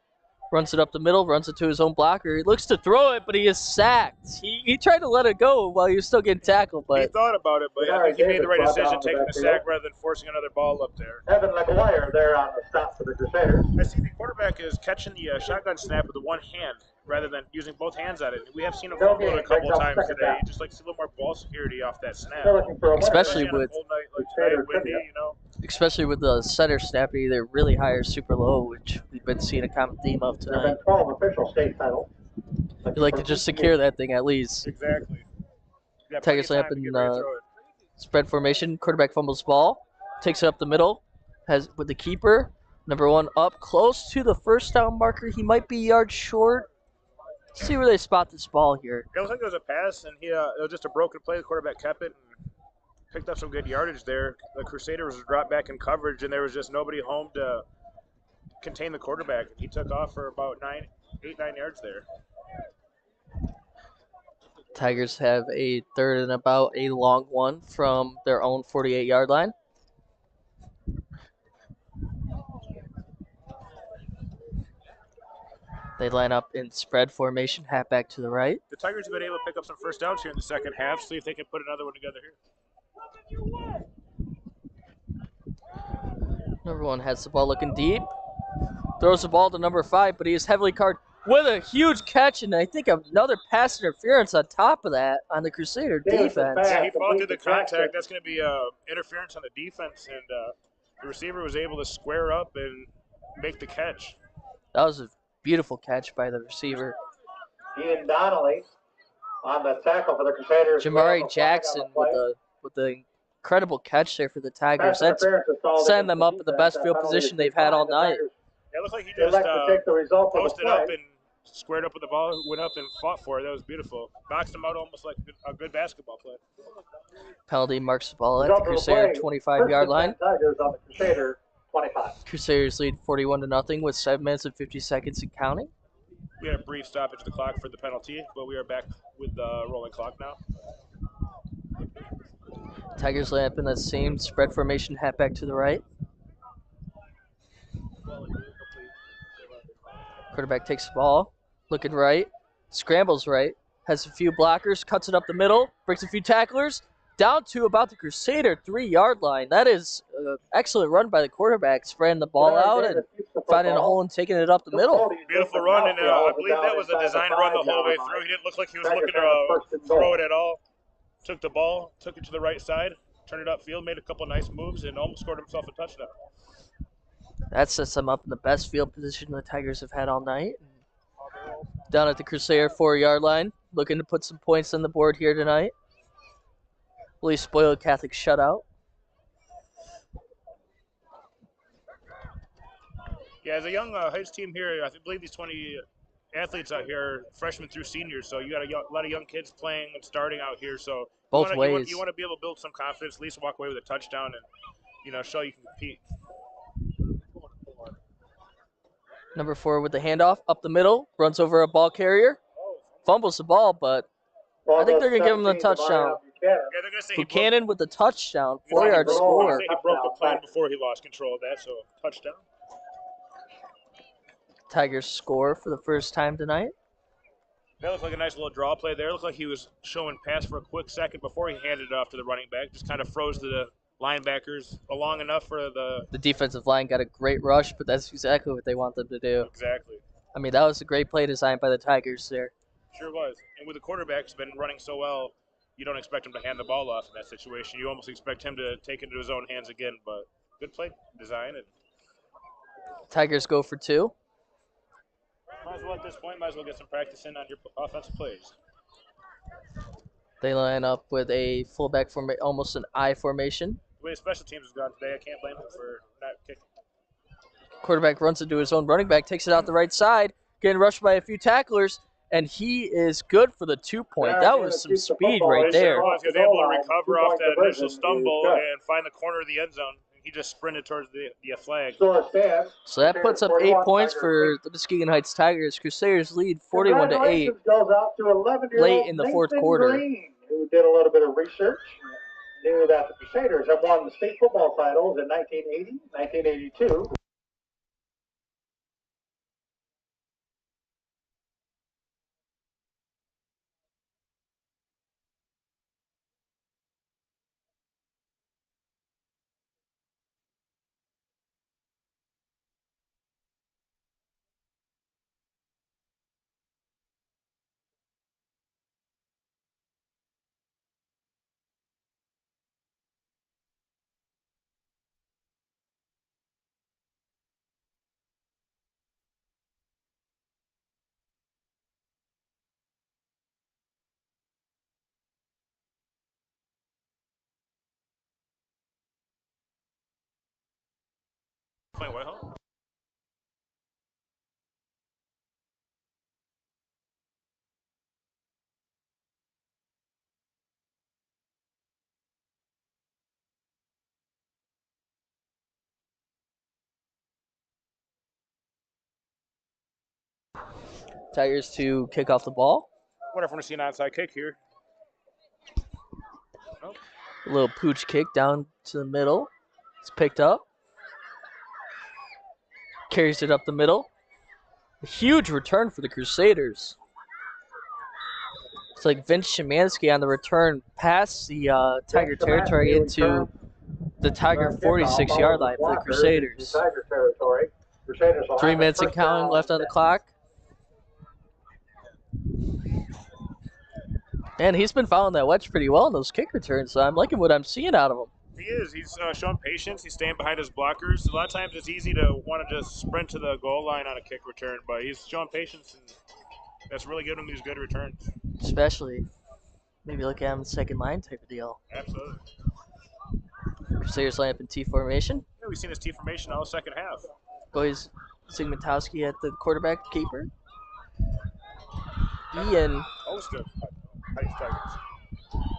Runs it up the middle, runs it to his own blocker. He looks to throw it, but he is sacked. He tried to let it go while he was still getting tackled. But he thought about it, but I think he made the right decision taking the sack rather than forcing another ball up there. Evan McGuire there on the stop for the Crusaders. I see the quarterback is catching the shotgun snap with the one hand rather than using both hands at it. We have seen him fumble it a couple of times today. He just likes a little more ball security off that snap. Especially with windy, you know. Especially with the center snap either really high or super low, which we've been seeing a common theme of tonight. There have been 12 official state titles. You like to just secure that thing at least. Exactly. Tigers line up in spread formation. Quarterback fumbles ball, takes it up the middle, has with the keeper. Number 1 up close to the first down marker. He might be yards short. Let's see where they spot this ball here. It looks like it was a pass, and it was just a broken play. The quarterback kept it and picked up some good yardage there. The Crusaders dropped back in coverage, and there was just nobody home to contain the quarterback. He took off for about 8-9 yards there. Tigers have a 3rd and about a long one from their own 48-yard line. They line up in spread formation, halfback to the right. The Tigers have been able to pick up some first downs here in the second half. See if they can put another one together here. Number 1 has the ball looking deep. Throws the ball to number 5, but he is heavily carded with a huge catch, and I think another pass interference on top of that on the Crusader defense. Yeah, he fought through the contact. That's going to be interference on the defense, and the receiver was able to square up and make the catch. That was a beautiful catch by the receiver. Ian Donnelly on the tackle for the Crusaders. Jamari Jackson with the incredible catch there for the Tigers. That's setting them up in the best field position they've had all night. Yeah, it looked like he just posted up and squared up with the ball, went up and fought for it. That was beautiful. Boxed him out almost like a good basketball play. Penalty marks the ball at the Crusader 25-yard line. Tigers on the Crusader 25. Crusaders lead 41-0 with 7 minutes and 50 seconds and counting. We had a brief stoppage of the clock for the penalty, but we are back with the rolling clock now. Tigers line up in that same spread formation, halfback to the right. Quarterback takes the ball, looking right, scrambles right, has a few blockers, cuts it up the middle, breaks a few tacklers, down to about the Crusader 3-yard line. That is an excellent run by the quarterback, spreading the ball out and finding a hole and taking it up the middle. Beautiful run, and I believe that was a design run the whole way through. He didn't look like he was looking to throw it at all. Took the ball, took it to the right side, turned it upfield, made a couple nice moves, and almost scored himself a touchdown. That sets them up in the best field position the Tigers have had all night. Down at the Crusader 4-yard line, looking to put some points on the board here tonight. Really spoiled Catholic shutout. Yeah, as a young Heights team here, I believe these 20 athletes out here are freshmen through seniors, so you got a lot of young kids playing and starting out here. So both ways. You want to be able to build some confidence, at least walk away with a touchdown and show you can compete. Number 4 with the handoff up the middle, runs over a ball carrier, fumbles the ball, but I think they're going to give him the touchdown. Yeah, they're going to say Buchanan with the touchdown, 4-yard score. He broke the plan before he lost control of that, so touchdown. Tigers score for the first time tonight. That looked like a nice little draw play there. It looked like he was showing pass for a quick second before he handed it off to the running back. Just kind of froze the linebackers long enough for the defensive line got a great rush, but that's exactly what they want them to do. Exactly. I mean, that was a great play designed by the Tigers there. Sure was. And with the quarterback's been running so well, you don't expect him to hand the ball off in that situation. You almost expect him to take it into his own hands again, but good play design. And Tigers go for 2. might as well at this point, might as well get some practice in on your offensive plays. They line up with a fullback almost an I formation. The way the special teams has gone today, I can't blame them for not kicking. Quarterback runs into his own running back, takes it out the right side, getting rushed by a few tacklers, and he is good for the 2-point. That was some speed right there. He was able to recover off that initial stumble and find the corner of the end zone. He just sprinted towards the flag. So that puts up 8 points for the Muskegon Heights Tigers. Crusaders lead 41-8 late in the fourth quarter. Who did a little bit of research, knew that the Crusaders have won the state football titles in 1980, 1982. Playing Whitehall? Tigers to kick off the ball. I wonder if we're going to see an onside kick here. A little pooch kick down to the middle. It's picked up. Carries it up the middle. A huge return for the Crusaders. It's like Vince Szymanski on the return past the Tiger territory into the Tiger 46-yard line for the Crusaders. 3 minutes and counting left on the clock. And he's been following that wedge pretty well in those kick returns, so I'm liking what I'm seeing out of him. He is. He's showing patience. He's staying behind his blockers. A lot of times it's easy to want to just sprint to the goal line on a kick return, but he's showing patience, and that's really giving him these good returns. Especially maybe look at him second line type of deal. Absolutely. Crusaders line up in T formation. Yeah, we've seen his T formation all second half. Boys Sigmatowski at the quarterback keeper.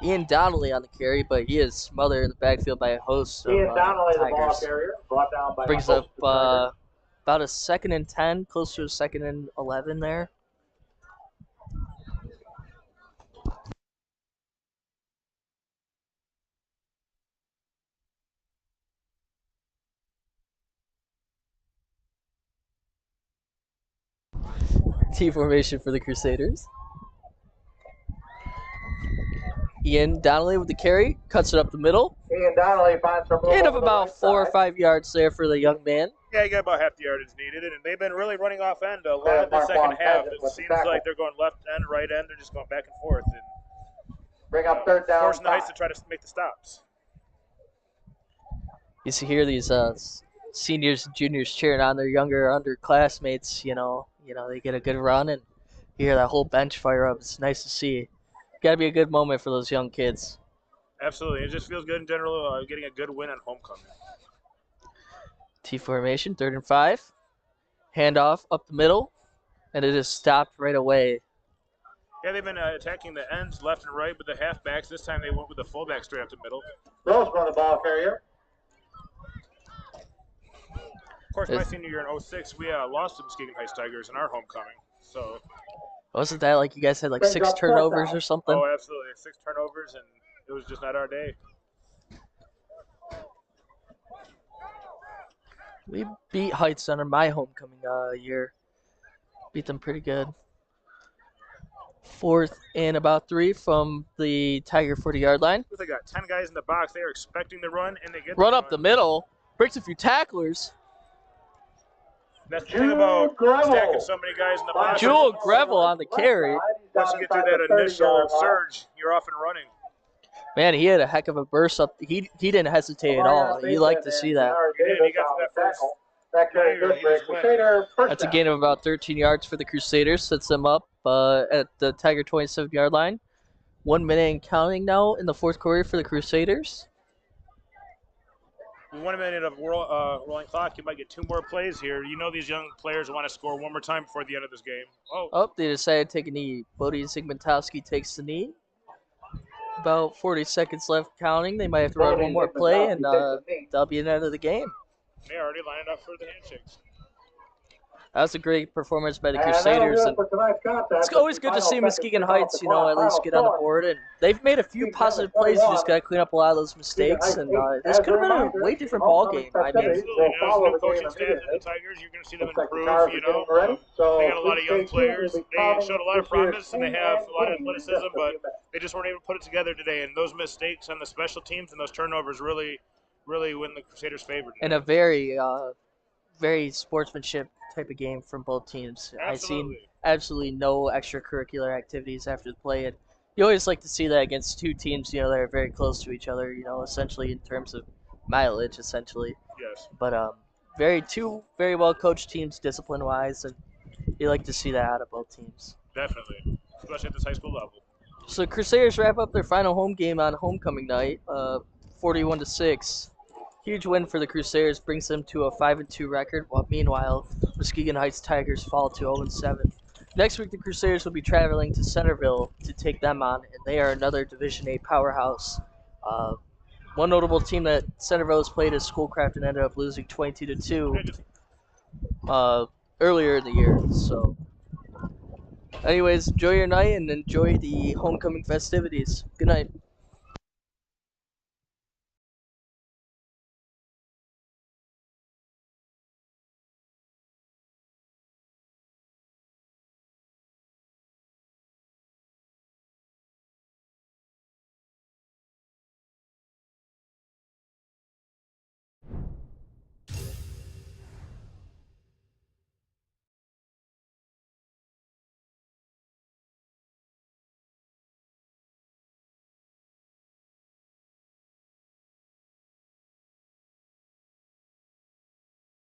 Ian Donnelly on the carry, but he is smothered in the backfield by a host of Ian Donnelly, the ball Tigers. carrier, brought down by Brings up about a 2nd and 10, close to a 2nd and 11 there. T formation for the Crusaders. Ian Donnelly with the carry, cuts it up the middle. Ian Donnelly finds some Gain of about 4 or 5 yards there for the young man. Yeah, he got about half the yardage needed, and they've been really running off end a lot of the second half. It seems like they're going left end, right end. They're just going back and forth. And bring up third down. Forcing the Heights to try to make the stops. You see here these seniors and juniors cheering on their younger underclassmates. You know, they get a good run, and you hear that whole bench fire up. It's nice to see. Got to be a good moment for those young kids. Absolutely. It just feels good in general, getting a good win on homecoming. T formation, 3rd and 5. Handoff up the middle, and it is stopped right away. Yeah, they've been attacking the ends left and right with the halfbacks. This time they went with the fullback straight up the middle. Rose on the ball carrier. Of course, my senior year in 06, we lost to Muskegon Heights Tigers in our homecoming. So wasn't that like you guys had like 6 turnovers or something? Oh, absolutely. 6 turnovers, and it was just not our day. We beat Heights under my homecoming year. Beat them pretty good. 4th and about 3 from the Tiger 40-yard line. They got 10 guys in the box. They are expecting the run, and they get run up the middle. Breaks a few tacklers. That's the thing about stacking so many guys in the box. Jewel Greville on the carry. Once you get through that initial surge, you're off and running. Man, he had a heck of a burst up. He didn't hesitate at all. You like to see that. He got to that first. That's a gain of about 13 yards for the Crusaders. Sets them up at the Tiger 27-yard line. 1 minute and counting now in the fourth quarter for the Crusaders. with 1 minute of rolling clock, you might get 2 more plays here. You know these young players want to score one more time before the end of this game. Oh, they decided to take a knee. Bodie Zygmuntowski takes the knee. About 40 seconds left counting. They might have to run one more play, and that'll be the end of the game. They're already lining up for the handshakes. That was a great performance by the Crusaders. And it's always good to see Muskegon Heights, at least get on the board. And they've made a few positive plays. You just got to clean up a lot of those mistakes. And this could have been a way different ball game. I mean, absolutely. New coaching staff at the Tigers, you're going to see them improve. They got a lot of young players. They showed a lot of promise, and they have a lot of athleticism, but they just weren't able to put it together today. And those mistakes on the special teams and those turnovers really win the Crusaders' favor. And a very sportsmanship type of game from both teams. Absolutely. I've seen absolutely no extracurricular activities after the play. And you always like to see that against two teams, that are very close to each other, essentially in terms of mileage, essentially. Yes. But two very well coached teams, discipline wise, and you like to see that out of both teams. Definitely, especially at this high school level. So Crusaders wrap up their final home game on homecoming night, 41-6. Huge win for the Crusaders, brings them to a 5-2 record. While meanwhile, Muskegon Heights Tigers fall to 0-7. Next week, the Crusaders will be traveling to Centerville to take them on, and they are another Division A powerhouse. One notable team that Centerville has played is Schoolcraft and ended up losing 22-2 earlier in the year. So, anyways, enjoy your night and enjoy the homecoming festivities. Good night.